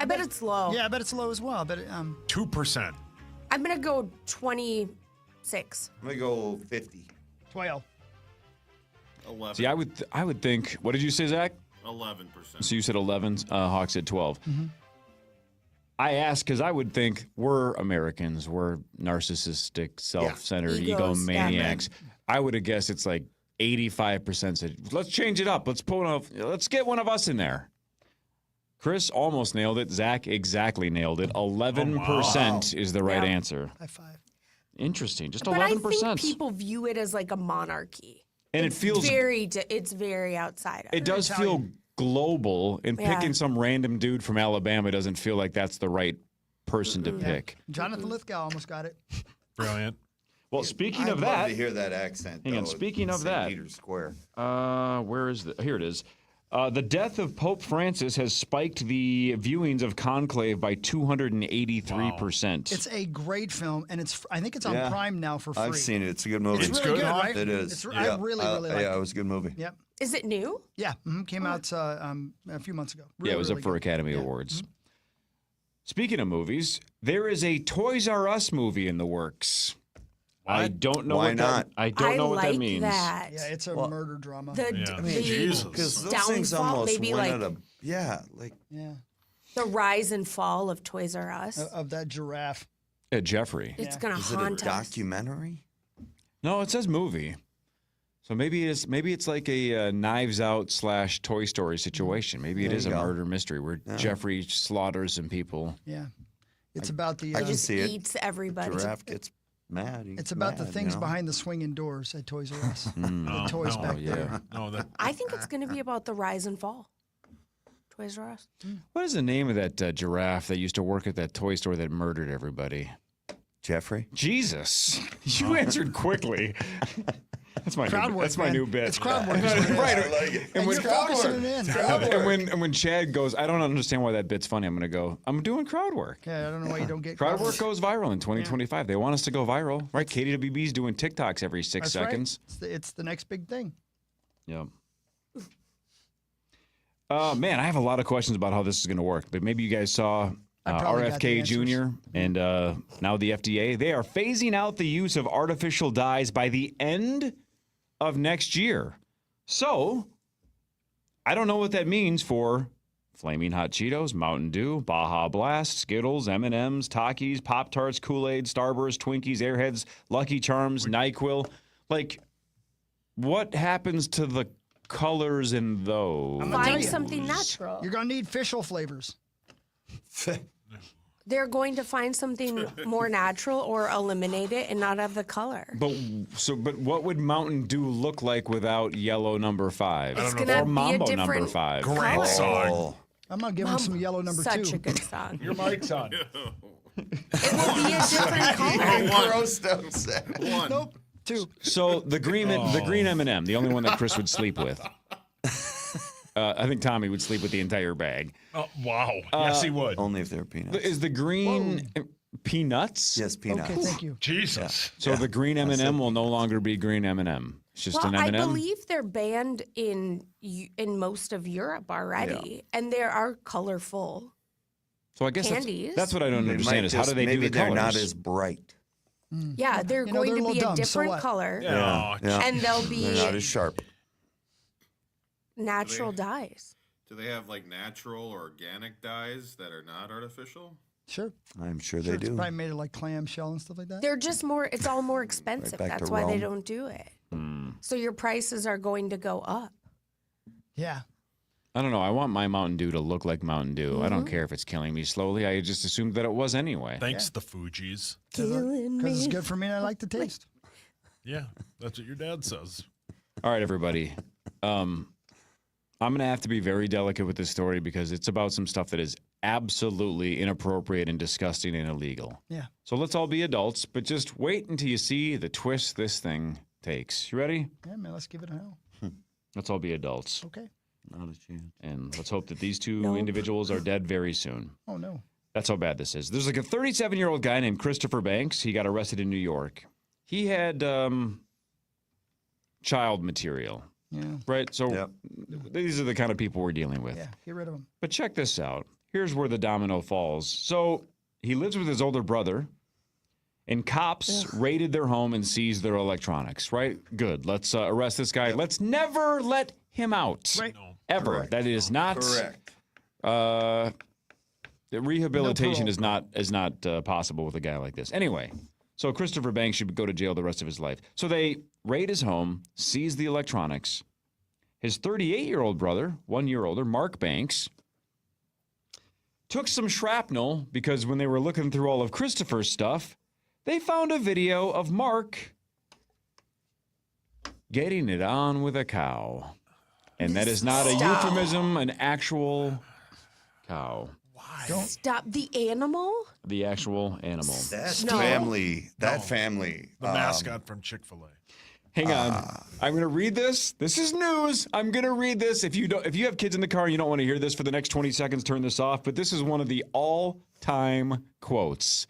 C: I bet
H: it's low.
C: Yeah, I bet it's low as well. I bet
G: 2%.
H: I'm gonna go 26.
D: I'm gonna go 50.
C: 12.
F: 11.
E: See, I would think. What did you say, Zach?
F: 11%.
E: So you said 11. Hawk said 12.
C: Mm-hmm.
E: I ask because I would think we're Americans. We're narcissistic, self-centered, egomaniacs. I would have guessed it's like 85% said, let's change it up. Let's get one of us in there. Chris almost nailed it. Zach exactly nailed it. 11% is the right answer.
C: High five.
E: Interesting. Just
H: But
E: 11%.
H: I think people view it as like a monarchy.
E: And
H: it's
E: it feels
H: it's very outside of
E: it does feel global, and
H: Yeah.
E: picking some random dude from Alabama doesn't feel like that's the right person to pick.
C: Jonathan Lithgow almost got it.
G: Brilliant.
E: Well, speaking
D: I'd
E: of
D: love
E: that,
D: to hear that accent.
E: hang on.
D: though,
E: Speaking of
D: St.
E: that,
D: Peter's Square.
E: Where is here it is. The death of Pope Francis has spiked the viewings of Conclave by 283%.
C: It's a great film, and I think it's on
D: Yeah.
C: Prime now for free.
D: I've seen it. It's a good movie.
C: It's really good, right?
D: It is.
C: I really like it.
D: Yeah, it was a good movie.
C: Yep.
H: Is it new?
C: Yeah, came out a few months ago.
E: Yeah, it was up for Academy Awards. Speaking of movies, there is a Toys R Us movie in the works. I don't know
D: Why
E: what
D: not?
E: I don't know what that
H: like
E: means.
H: that.
C: Yeah, it's a murder drama.
D: Because those things
H: downfall,
D: almost
H: maybe
D: went
H: like
D: at a
C: Yeah.
H: the rise and fall of Toys R Us.
C: Of that giraffe.
E: Jeffrey.
H: It's gonna
D: Is it a
H: haunt us.
D: documentary?
E: No, it says movie. So maybe it's like a Knives Out / Toy Story situation. Maybe it
D: There
E: is
D: you
E: a
D: go.
E: murder mystery where Jeffrey slaughters some people.
C: Yeah. It's about the.
D: I can see it.
H: Eats everybody.
D: Giraffe gets mad. He
C: It's
D: gets
C: about the
D: mad,
C: things
D: you know?
C: behind the swinging doors at Toys R Us.
E: Mm.
C: The toys back there.
G: No, that
H: I think it's going to be about the rise and fall. Toys R Us.
E: What is the name of that giraffe that used to work at that toy store that murdered everybody?
D: Jeffrey?
E: Jesus. You answered quickly. That's my
C: Crowd
E: new,
C: work,
E: that's my
C: man.
E: new bit.
C: It's crowd work. is what it is.
E: Right.
D: I like it.
E: And when,
C: you're focusing it in.
E: and when Chad goes, I don't understand why that bit's funny. I'm going to go, I'm doing crowd work.
C: Yeah, I don't know why you don't get
E: Crowd work goes viral in 2025. They want us to go viral, right? KDWB's doing TikToks every 6
C: That's
E: seconds.
C: Right. It's the next big thing.
E: Yep. Man, I have a lot of questions about how this is going to work, but maybe you guys saw
C: probably got the
E: RFK
C: answers.
E: Jr. and now the FDA. They are phasing out the use of artificial dyes by the end of next year. So, I don't know what that means for Flaming Hot Cheetos, Mountain Dew, Baja Blast, Skittles, M&Ms, Takis, Pop-Tarts, Kool-Aid, Starburst, Twinkies, Airheads, Lucky Charms, NyQuil. Like, what happens to the colors in those?
C: I'm gonna tell
H: Find
C: you.
H: something natural.
C: You're going to need fish oil flavors.
H: They're going to find something more natural or eliminate it and not have the color.
E: But what would Mountain Dew look like without yellow number 5?
H: It's gonna
E: or
H: be a
E: Mambo number
H: different
E: 5?
G: great
H: color.
G: song.
C: I'm going to give him some yellow number 2.
H: Such a good song.
G: Your mic's on.
H: It will be a different color.
D: Gross don't say.
C: Nope. 2.
E: So the green M&M, the only one that Chris would sleep with. I think Tommy would sleep with the entire bag.
G: Oh, wow. Yes, he would.
D: Only if they're peanuts.
E: Is the green peanuts?
D: Yes, peanuts.
C: Okay, thank you.
G: Jesus.
E: So the green M&M will no longer be green M&M. It's just
H: Well,
E: an M&M.
H: I believe they're banned in most of Europe already, and they are colorful.
E: So I guess
H: candies.
E: that's what I don't
D: They
E: understand
D: might
E: is how do they do
D: maybe
E: the
D: they're
E: colors?
D: not as bright.
H: Yeah, they're
C: You know,
H: going
C: they're a
H: to be
C: little
H: a
C: dumb, so
H: different
C: what?
H: color,
G: Yeah.
H: and they'll be
D: They're not as sharp.
H: natural dyes.
F: Do they have like natural or organic dyes that are not artificial?
C: Sure.
D: I'm sure
C: Sure,
D: they
C: it's
D: do.
C: probably made of like clamshell and stuff like that.
H: They're just more. It's all more expensive.
D: back to
H: That's why they
D: Rome.
H: don't do it.
E: Hmm.
H: So your prices are going to go up.
C: Yeah.
E: I don't know. I want my Mountain Dew to look like Mountain Dew. I
H: Mm-hmm.
E: don't care if it's killing me slowly. I just assumed that it was anyway.
G: Thanks, the Fugees.
C: Because it's good for me and I like the taste.
G: Yeah, that's what your dad says.
E: All right, everybody. I'm going to have to be very delicate with this story because it's about some stuff that is absolutely inappropriate and disgusting and illegal.
C: Yeah.
E: So let's all be adults, but just wait until you see the twist this thing takes. You ready?
C: Yeah, man, let's give it a hell.
E: Let's all be adults.
C: Okay.
D: Not a chance.
E: And let's hope that these two individuals are dead very soon.
C: Oh, no.
E: That's how bad this is. There's like a 37-year-old guy named Christopher Banks. He got arrested in New York. He had child material.
C: Yeah.
E: Right? So these are the kind of people we're dealing with.
C: Yeah, get rid of them.
E: But check this out. here's where the domino falls. So he lives with his older brother, and cops raided their home and seized their electronics, right? Good. Let's arrest this guy. Let's never let him out.
C: Right.
E: Ever.
D: Correct.
E: That is not...
D: Correct.
E: The rehabilitation is not possible with a guy like this. Anyway, so Christopher Banks should go to jail the rest of his life. So they raid his home, seize the electronics. His 38-year-old brother, 1 year older, Mark Banks, took some shrapnel because when they were looking through all of Christopher's stuff, they found a video of Mark getting it on with a cow. And that is not a euphemism, an actual cow.
H: Don't stop the animal.
E: The actual animal.
D: That's
H: No.
D: family. That family.
G: The mascot from Chick-fil-A.
E: Hang on. I'm going to read this. This is news. I'm going to read this. If you have kids in the car and you don't want to hear this for the next 20 seconds, turn this off. But this is one of the all-time quotes.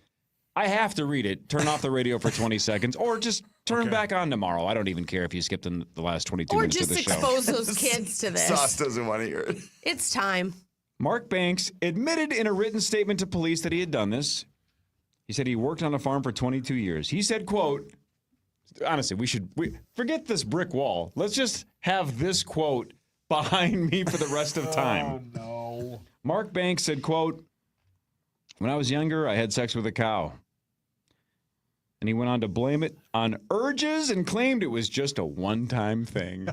E: I have to read it. Turn off the radio for 20 seconds or just turn back on tomorrow. I don't even care if you skipped in the last 22 minutes of the show.
H: Or just expose those kids to this.
D: Sauce doesn't want to hear it.
H: It's time.
E: Mark Banks admitted in a written statement to police that he had done this. He said he worked on a farm for 22 years. He said, quote, honestly, we forget this brick wall. Let's just have this quote behind me for the rest of time.
G: Oh, no.
E: Mark Banks said, quote, when I was younger, I had sex with a cow. And he went on to blame it on urges and claimed it was just a one-time thing.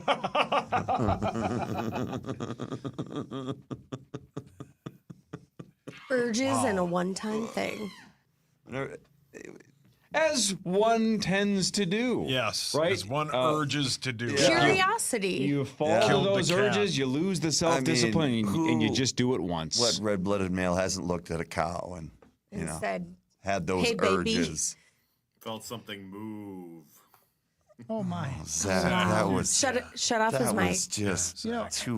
H: Urges and a one-time thing.
E: As one tends to do.
G: Yes.
E: Right?
G: As one urges to do.
H: Curiosity.
E: You fall to those urges, you lose the self-discipline, and you just do it once.
D: What red-blooded male hasn't looked at a cow and
H: said,
D: had those
H: "Hey, baby."
D: urges?
F: Felt something move.
T: Oh my!
D: Zach, that was
H: shut off his
D: that
H: mic.
D: was just too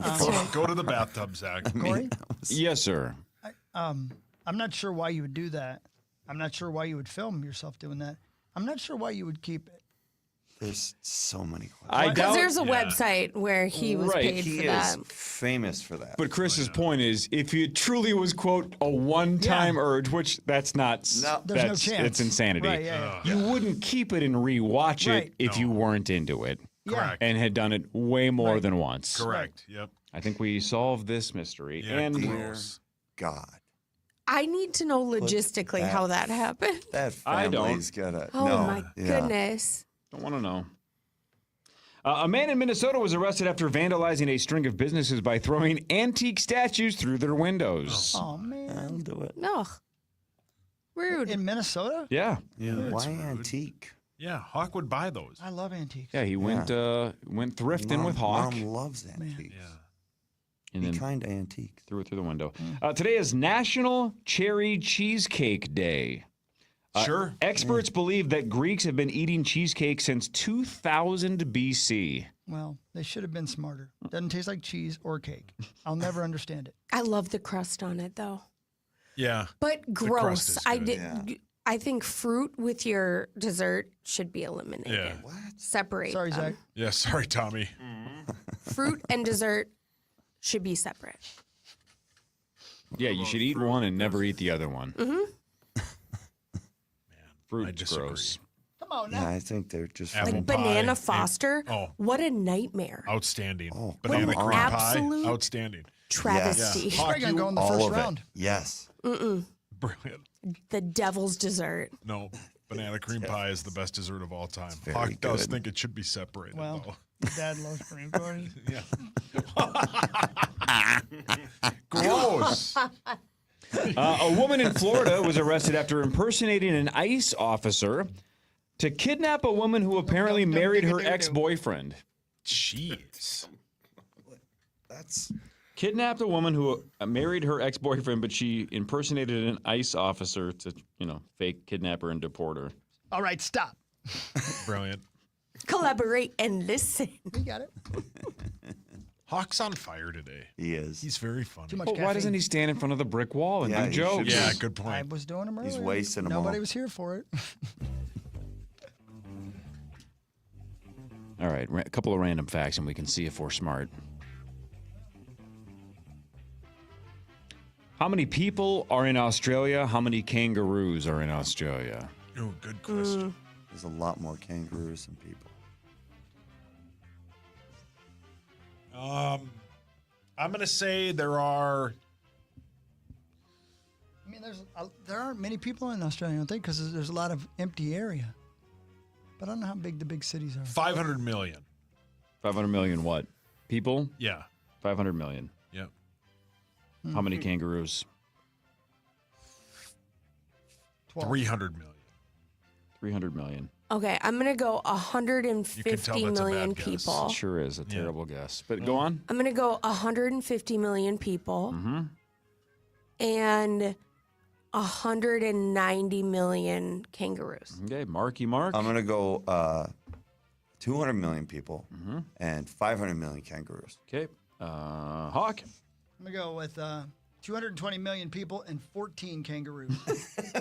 G: Go to the bathtub, Zach.
C: Corey?
E: Yes, sir.
C: I'm not sure why you would do that. I'm not sure why you would film yourself doing that. I'm not sure why you would keep it.
D: There's so many questions.
H: Because there's a website where he was paid
D: He
H: for
D: is
H: that.
D: famous for that.
E: But Chris's point is, if it truly was, quote, a one-time urge, which that's not,
C: There's no chance.
E: It's insanity.
C: Right, yeah.
E: You wouldn't keep it and rewatch
C: Right.
E: it if you weren't into it.
C: Correct.
E: And had done it way more than once.
G: Correct. Yep.
E: I think we solved this mystery.
G: Yeah,
E: and
D: Dear God.
H: I need to know logistically how that happened.
D: That
E: I don't.
D: family's got to
H: Oh
D: no.
H: my
D: Yeah.
H: goodness.
E: Don't want to know. A man in Minnesota was arrested after vandalizing a string of businesses by throwing antique statues through their windows.
C: Oh man!
D: I'll do it.
H: Ugh. Rude.
C: In Minnesota?
E: Yeah.
D: Yeah. Why antique?
G: Yeah, Hawk would buy those.
C: I love antiques.
E: Yeah, he went thrifting with Hawk.
D: Mom loves antiques.
G: Yeah.
E: And
D: Be
E: then
D: kind to antique.
E: threw it through the window. Today is National Cherry Cheesecake Day.
G: Sure.
E: Experts believe that Greeks have been eating cheesecake since 2000 BC.
C: Well, they should have been smarter. Doesn't taste like cheese or cake. I'll never understand it.
H: I love the crust on it though.
G: Yeah.
H: But
G: The crust
H: gross.
G: is
H: I
G: good.
H: did. I think fruit with your dessert should be eliminated.
G: Yeah.
H: Separate.
C: Sorry,
H: them.
C: Zach.
G: Yeah, sorry, Tommy.
H: Fruit and dessert should be separate.
E: Yeah, you should eat one and never eat the other one.
H: Mm-hmm.
E: Fruit's gross.
C: Come on
D: Yeah,
C: now.
D: I think they're just
G: Apple
H: Like
G: pie
H: banana
G: and-
H: Foster.
G: oh.
H: What a nightmare.
G: Outstanding.
D: Oh,
G: Banana
D: come
G: cream
D: on.
G: pie.
H: Absolute
G: Outstanding.
H: Travesty.
G: Yeah.
C: Probably gonna go in the
D: all
C: first
D: of
C: round.
D: it. Yes.
H: Mm-mm.
G: Brilliant.
H: The devil's dessert.
G: No, banana cream pie is the best dessert of all time.
D: very
G: Hawk does
D: good.
G: think it should be separated,
C: Well,
G: though.
C: Dad loves cream corn.
G: Yeah. Gross.
E: A woman in Florida was arrested after impersonating an ICE officer to kidnap a woman who apparently married her ex-boyfriend.
G: Jeez.
D: That's
E: Kidnapped a woman who married her ex-boyfriend, but she impersonated an ICE officer to, fake kidnap her and deport her.
C: All right, stop.
G: Brilliant.
H: Collaborate and listen.
C: We got it.
G: Hawk's on fire today.
D: he is.
G: He's very funny.
C: Too much
E: But why
C: caffeine.
E: doesn't he stand in front of the brick wall and
D: Yeah,
E: do
D: he
E: jokes?
D: should be.
G: Yeah, good
C: I
G: point.
C: was doing them earlier.
D: He's wasting them
C: Nobody
D: all.
C: was here for it.
E: All right, a couple of random facts, and we can see if we're smart. How many people are in Australia? How many kangaroos are in Australia?
G: Oh, good question.
D: There's a lot more kangaroos than people.
G: I'm going to say there are.
C: I mean, there aren't many people in Australia, I don't think, because there's a lot of empty area. But I don't know how big the big cities are.
G: 500 million.
E: 500 million what? People?
G: Yeah.
E: 500 million.
G: Yep.
E: How many kangaroos?
G: 300 million.
E: 300 million.
H: Okay, I'm going to go
G: You can tell
H: 150
G: that's a
H: million
G: bad guess.
H: people.
E: Sure is a terrible guess. But go on.
H: I'm going to go 150 million people and 190 million kangaroos.
E: Okay, Marky Mark.
D: I'm going to go 200 million people and 500 million kangaroos.
E: Okay. Hawk.
C: I'm going to go with 220 million people and 14 kangaroos.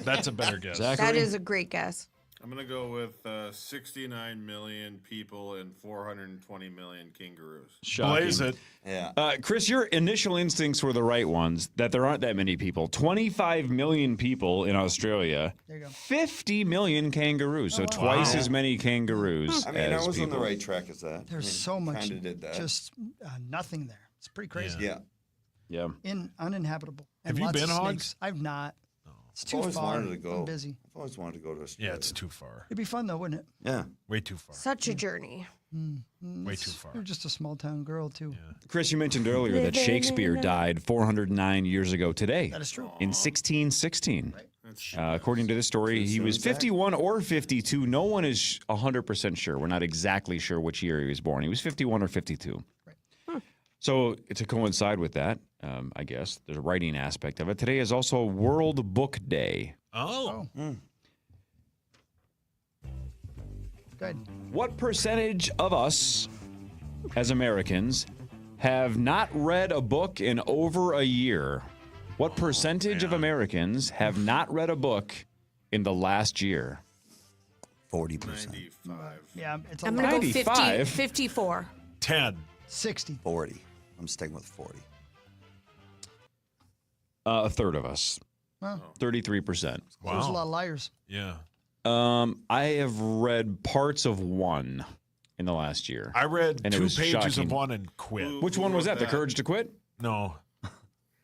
G: That's a better guess.
H: That is a great guess.
F: I'm going to go with 69 million people and 420 million kangaroos.
E: Shocking.
G: Blaze it.
D: Yeah.
E: Chris, your initial instincts were the right ones, that there aren't that many people. 25 million people in Australia.
C: There you go.
E: 50 million kangaroos. So twice as many kangaroos
D: I mean,
E: as
D: I was
E: people.
D: on the right track as that.
C: There's
D: I mean,
C: so much,
D: Kind of did that.
C: just nothing there. It's pretty crazy.
D: Yeah.
E: Yeah.
C: Uninhabitable. And
G: Have you
C: lots
G: been,
C: of
G: Hogs?
C: snakes. I've not. It's
D: I've
C: too
D: always
C: far.
D: wanted to go.
C: I'm busy.
D: I've always wanted to go to Australia.
G: Yeah, it's too far.
C: It'd be fun though, wouldn't it?
D: Yeah.
G: Way too far.
H: Such a journey.
G: Way too far.
C: You're just a small town girl too.
E: Chris, you mentioned earlier that Shakespeare died 409 years ago today.
C: That is true.
E: In 1616. According to this story, he was 51 or 52. No one is 100% sure. We're not exactly sure which year he was born. He was 51 or 52. So to coincide with that, I guess, there's a writing aspect of it. Today is also World Book Day.
G: Oh.
C: Good.
E: What percentage of us as Americans have not read a book in over a year? What percentage of Americans have not read a book in the last year?
D: 40%.
F: 95.
C: Yeah, it's a
H: I'm
C: lot.
H: going to go
E: 95.
H: 54.
G: 10.
C: 60.
D: 40. I'm sticking with 40.
E: A third of us.
C: Well,
E: 33%.
C: there's a
G: Wow.
C: lot of liars.
G: Yeah.
E: I have read parts of one in the last year.
G: I read
E: And it
G: 2
E: was
G: pages
E: shocking.
G: of one and quit.
E: Which one was that? The Courage to Quit?
G: No. It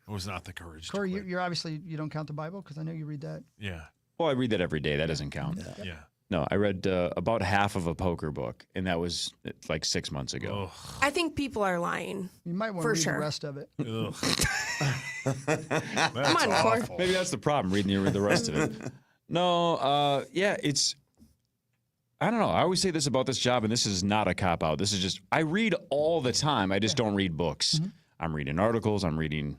G: was not the courage.
C: Corey,
G: to quit.
C: you're obviously, you don't count the Bible because I know you read that.
G: Yeah.
E: Well, I read that every day. That doesn't count.
G: Yeah.
E: No, I read about half of a poker book, and that was like 6 months ago.
H: I think people are lying.
C: You might want to
H: For
C: read
H: sure.
C: the rest of it.
G: Ugh.
H: Come on, Corey.
E: Maybe that's the problem, reading the rest of it. No, yeah, it's, I don't know. I always say this about this job, and this is not a cop-out. This is just, I read all the time. I just don't read books. I'm reading articles. I'm reading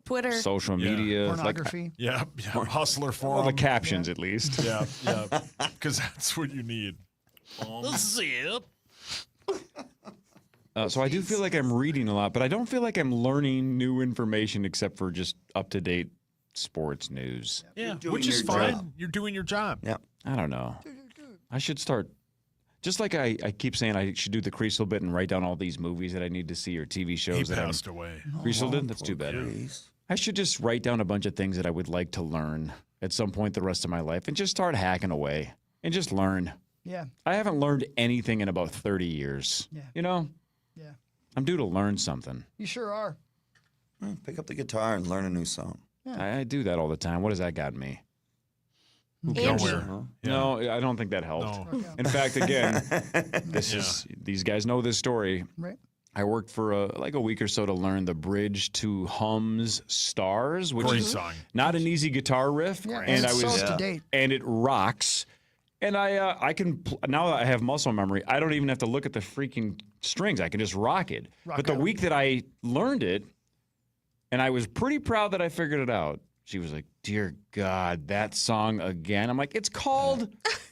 H: Twitter.
E: social media.
C: Pornography.
G: Yeah. Hustler forum.
E: All the captions, at least.
G: Yeah. Because that's what you need. Zip.
E: So I do feel like I'm reading a lot, but I don't feel like I'm learning new information except for just up-to-date sports news.
G: Yeah,
D: doing
G: which is
D: your
G: fine.
D: job.
G: You're doing your job.
D: Yeah.
E: I don't know. I should start, just like I keep saying I should do the Creasel bit and write down all these movies that I need to see or TV shows
G: He
E: that I'm...
G: passed away.
E: Creasel did? That's too bad. I should just write down a bunch of things that I would like to learn at some point the rest of my life and just start hacking away and just learn.
C: Yeah.
E: I haven't learned anything in about 30 years.
C: Yeah.
E: You know?
C: Yeah.
E: I'm due to learn something.
C: You sure are.
D: Pick up the guitar and learn a new song.
C: Yeah.
E: I do that all the time. What has that got me?
G: Nowhere.
E: No, I don't think that helped.
G: No.
E: In fact, again, these guys know this story.
C: Right.
E: I worked for like a week or so to learn the bridge to Hum's Stars, which
G: Great
E: is
G: song.
E: not an easy guitar riff,
C: Yeah,
E: and
C: it's
E: I was
C: so up to date.
E: and it rocks. And I can now that I have muscle memory, I don't even have to look at the freaking strings. I can just rock it. But the week that I learned it, and I was pretty proud that I figured it out. She was like, "Dear God, that song again." I'm like, "It's called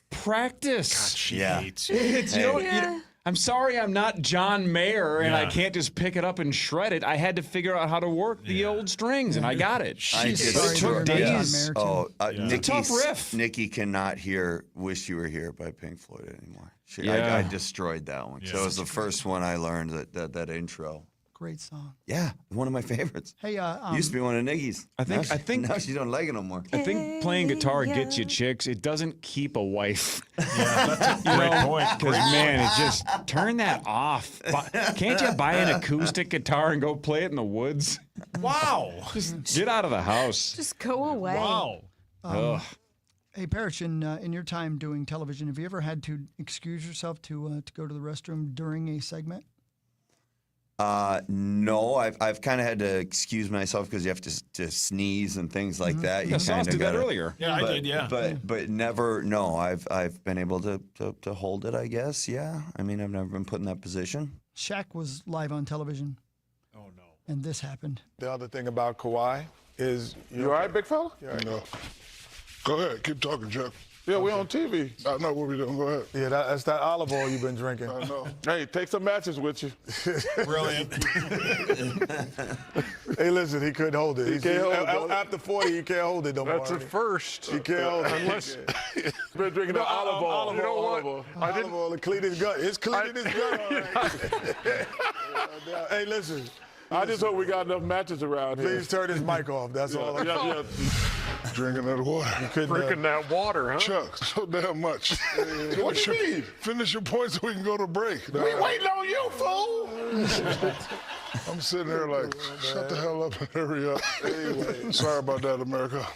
E: practice."
G: God, she
D: Yeah.
G: hates you.
E: It's, you know, I'm sorry I'm not John Mayer and I can't just pick it up and shred it. I had to figure out how to work the old strings, and I got it.
D: I
C: She's
D: did
C: sorry
D: it.
C: you're not John
E: days.
C: Mayer, too.
D: Oh,
E: It's a tough riff.
D: Nikki cannot hear "Wish You Were Here" by Pink Floyd anymore.
E: Yeah.
D: I destroyed that one. So it was the first one I learned that intro.
C: Great song.
D: Yeah, one of my favorites.
C: Hey,
D: used to be one of Niggy's.
E: I think
D: now she don't like it no more.
E: I think playing guitar gets you chicks. It doesn't keep a wife.
G: Yeah, that's a great point.
E: Because man, it just turn that off. Can't you buy an acoustic guitar and go play it in the woods?
G: Wow.
E: Just get out of the house.
H: Just go away.
G: Wow.
E: Ugh.
C: Hey, Parrish, in your time doing television, have you ever had to excuse yourself to go to the restroom during a segment?
D: No, I've kind of had to excuse myself because you have to sneeze and things like that. You
E: Sauce did that earlier.
G: Yeah, I did. Yeah,
D: but never. No, I've been able to hold it. I guess. Yeah. I mean, I've never been put in that position.
C: Shaq was live on television.
G: Oh no.
C: And this happened.
U: The other thing about Kawhi is you all right, big fella? Yeah, I know. Go ahead, keep talking, Chuck. Yeah, we're on TV. I know what we're doing. Go ahead. Yeah, that's that olive oil you've been drinking. I know. Hey, take some matches with you.
G: Brilliant.
U: Hey, listen, he couldn't hold it. He can't hold it. After 40, you can't hold it no more. That's a first. He can't hold it. Unless you've been drinking the olive oil. You know what? Olive oil to clean his gut. It's cleaning his gut. All right. Hey, listen. I just hope we got enough matches around here. Please turn his mic off. That's all. Yeah. Drinking that water.
V: Drinking that water, huh?
U: Chuck, so damn much. What do you mean? Finish your point so we can go to break.
V: We waiting on you, fool.
U: I'm sitting there like, shut the hell up and hurry up. Anyway, sorry about that, America.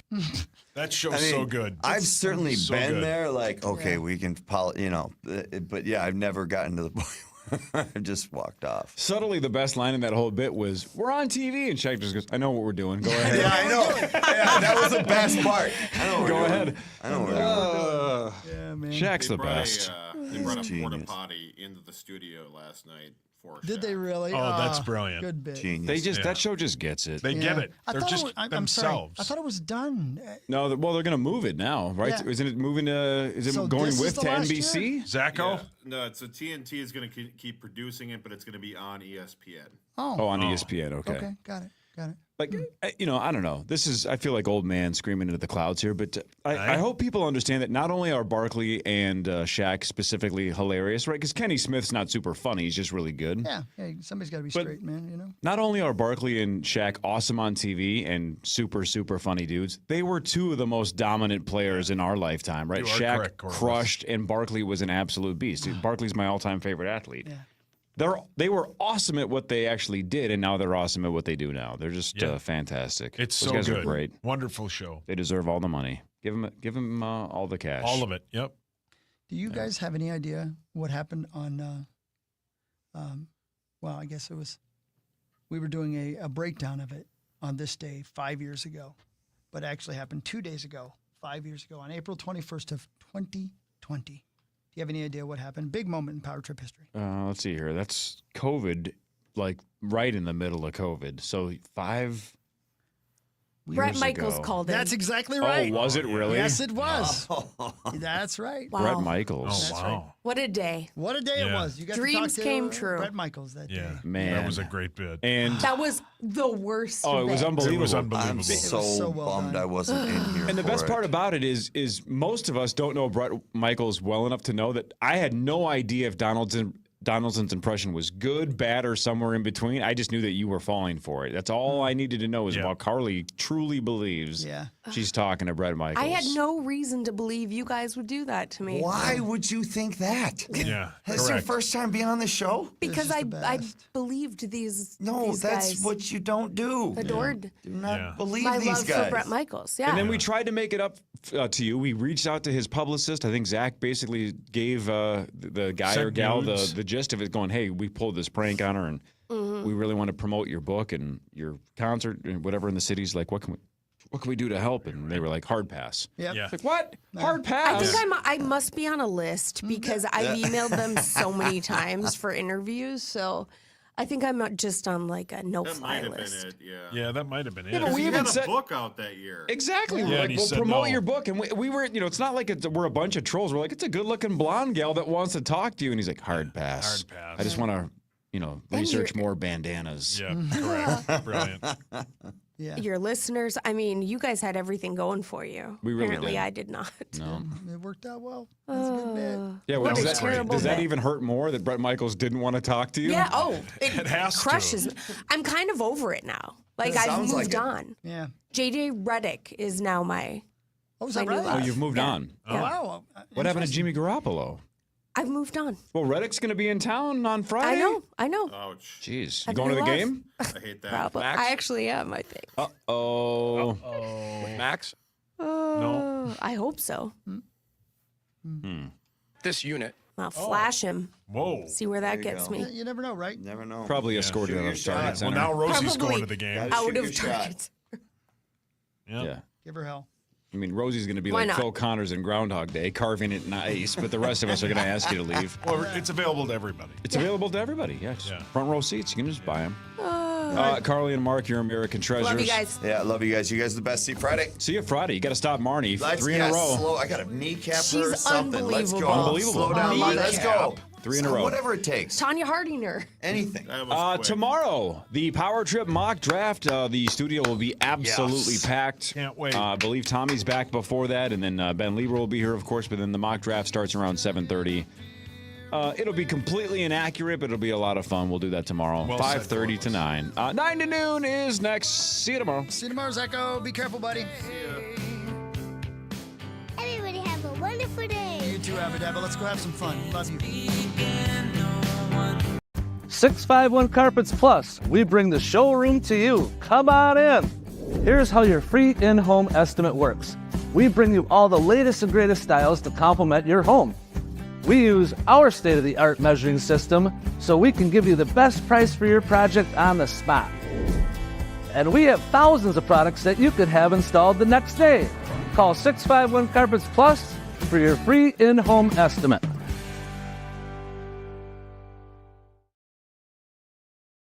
G: That show's so good.
D: I've certainly been there. Like, okay, we can, but yeah, I've never gotten to the point. I just walked off.
E: Subtly, the best line in that whole bit was, "We're on TV," and Shaq just goes, "I know what we're doing. Go ahead."
D: Yeah, I know. Yeah, that was the best part. I know what
E: Go
D: we're
E: ahead.
D: doing. I know what we're doing.
C: Yeah, man.
E: Shaq's the
F: brought
E: best.
F: They brought a porta potty into the studio last night for
C: Did they really?
G: Oh, that's brilliant.
C: Good bit.
E: Genius. That show just gets it.
G: They get it.
C: I
G: They're
C: thought
G: just
C: I'm sorry.
G: themselves.
C: I thought it was done.
E: No, well, they're going to move it now, right?
C: Yeah.
E: Isn't it moving to? Is it
C: So
E: going
C: this is
E: with
C: the
E: to
C: last
E: NBC?
C: year?
G: Zacho?
F: Yeah. No, so TNT is going to keep producing it, but it's going to be on ESPN.
C: Oh,
E: on ESPN. Okay.
C: Okay, got it.
E: Like, I don't know. I feel like old man screaming into the clouds here, but I hope people understand that not only are Barkley and Shaq specifically hilarious, right? Because Kenny Smith's not super funny. He's just really good.
C: Yeah, somebody's got to be straight, man, you know?
E: Not only are Barkley and Shaq awesome on TV and super, super funny dudes, they were two of the most dominant players in our lifetime, right?
G: You are
E: Shaq
G: correct, Corliss.
E: crushed, and Barkley was an absolute beast. Dude, Barkley's my all-time favorite athlete. Yeah. They were awesome at what they actually did, and now they're awesome at what they do now. They're just fantastic.
G: It's
E: Those
G: so
E: guys
G: good.
E: are great.
G: Wonderful show.
E: They deserve all the money. Give them all the cash.
G: All of it. Yep.
C: Do you guys have any idea what happened on, well, I guess we were doing a breakdown of it on this day 5 years ago, but it actually happened 2 days ago, 5 years ago, on April 21st of 2020. Do you have any idea what happened? Big moment in Power Trip history.
E: Let's see here. That's COVID, like right in the middle of COVID. So 5
H: Brett
E: years
H: Michaels
E: ago.
H: called it.
C: That's exactly right.
E: Oh, was it really?
C: Yes, it was. That's right.
H: Wow.
E: Brett Michaels.
G: Oh,
C: That's
G: wow.
C: right.
H: What a day.
C: What a day it was. You got
H: Dreams
C: to talk to
H: came true.
C: Brett Michaels that day.
E: Man.
G: That was a great bit.
E: And
H: That was the worst.
E: oh, it was
H: bit.
E: unbelievable.
G: It was unbelievable.
D: I'm
G: It
D: so
C: was so well
D: bummed
C: done.
D: I wasn't in here.
E: And the
D: for
E: best
D: it.
E: part about it is most of us don't know Brett Michaels well enough to know that I had no idea if Donaldson's impression was good, bad, or somewhere in between. I just knew that you were falling for it. That's all I needed to know is about Carly truly believes she's talking to Brett Michaels.
H: I had no reason to believe you guys would do that to me.
D: Why would you think that?
G: Yeah.
D: That's your first time being on the show?
H: Because I believed these.
D: No,
H: these
D: that's
H: guys
D: what you don't do.
H: adored.
D: Do not believe
H: my
D: these
H: love
D: guys.
H: for Brett Michaels. Yeah.
E: And then we tried to make it up to you. We reached out to his publicist. I think Zach basically gave the guy
G: Sent
E: or gal
G: nudes.
E: the gist of it, going, "Hey, we pulled this prank on her, and we really want to promote your book and your concert and whatever in the city's like. What can we do to help?" And they were like, "Hard pass."
C: Yep.
G: Yeah.
E: Like, what? Hard pass?
H: I think I must be on a list because I've emailed them so many times for interviews. So I think I'm just on like a
F: That
H: no-fly
F: might have
H: list.
F: been it, yeah.
G: Yeah, that might have been it.
E: Yeah, but we
F: You
E: even
F: had a
E: said
F: book out that year.
E: exactly.
G: Yeah,
E: We're
G: and
E: like,
G: he
E: we'll
G: said
E: promote
G: no.
E: your book, and we were, it's not like we're a bunch of trolls. We're like, it's a good-looking blonde gal that wants to talk to you, and he's like, hard pass.
G: Hard pass.
E: I just want to research more bandanas.
G: Yeah, correct. Brilliant.
C: Yeah.
H: Your listeners, I mean, you guys had everything going for you.
E: We really
H: Apparently,
E: did.
H: I did not.
E: No.
C: It worked out well. That's a good bit.
E: Yeah, well,
H: What a terrible
E: does that
H: bit.
E: even hurt more that Brett Michaels didn't want to talk to you?
H: Yeah. Oh,
G: It has to.
H: crushes me. I'm kind of over it now. Like
D: It
H: I've
D: sounds
H: moved
D: like it.
H: on.
C: Yeah.
H: JJ Redick is now my.
C: Oh, is
H: my
C: that
H: new
C: right?
H: love.
E: Oh, you've moved on.
C: Oh, wow.
E: What happened to Jimmy Garoppolo?
H: I've moved on.
E: Well, Reddick's going to be in town on Friday.
H: I know.
F: Ouch.
E: Jeez, you
H: I've
E: going to the
H: been in
E: game?
F: I hate that.
H: Probably.
G: Max?
H: I actually am. I think.
E: Uh-oh.
G: Max?
H: No. I hope so.
P: This unit.
H: I'll flash him.
G: Whoa.
H: See where that gets me.
C: You never know, right?
D: Never know.
E: Probably escorted out of Target
G: Well,
E: Center.
G: now Rosie's
H: Probably
G: going to the game.
D: Gotta
H: Out
D: shoot
H: of
D: your shot.
H: target.
E: Yeah.
C: Give her hell.
E: I mean, Rosie's going to be
H: Why
E: like
H: not?
E: Phil Connors in Groundhog Day, carving it in ice, but the rest of us are going to ask you to leave.
G: Well, it's available to everybody.
E: It's available to everybody, yes.
G: Yeah.
E: Front row seats, you can just buy them. Carly and Mark, your American treasures.
H: Love you guys.
D: Yeah, love you guys. You guys are the best. See you Friday.
E: See you Friday. You got to stop Marnie.
D: Let's
E: 3 in a
D: get
E: row.
D: slow. I got a kneecap her or
H: She's
D: something. Let's go.
H: unbelievable.
D: Slow down, Marty. Let's go.
E: 3 in a row.
D: Whatever it takes.
H: Tanya Hardinger.
D: Anything.
F: That was quick.
E: Tomorrow, the Power Trip mock draft. The studio will be absolutely packed.
G: Can't wait.
E: I believe Tommy's back before that, and then Ben Lieber will be here, of course. But then the mock draft starts around 7:30. It'll be completely inaccurate, but it'll be a lot of fun. We'll do that tomorrow,
G: Well said,
E: 5:30 to 9. 9 to noon is next. See you tomorrow.
C: See you tomorrow, Echo. Be careful, buddy.
J: Everybody have a wonderful day.
C: You too, Abba. Let's go have some fun. Love you.
L: 651 Carpets Plus. We bring the showroom to you. Come on in. Here's how your free in-home estimate works. We bring you all the latest and greatest styles to complement your home. We use our state-of-the-art measuring system so we can give you the best price for your project on the spot. And we have thousands of products that you could have installed the next day. Call 651 Carpets Plus for your free in-home estimate.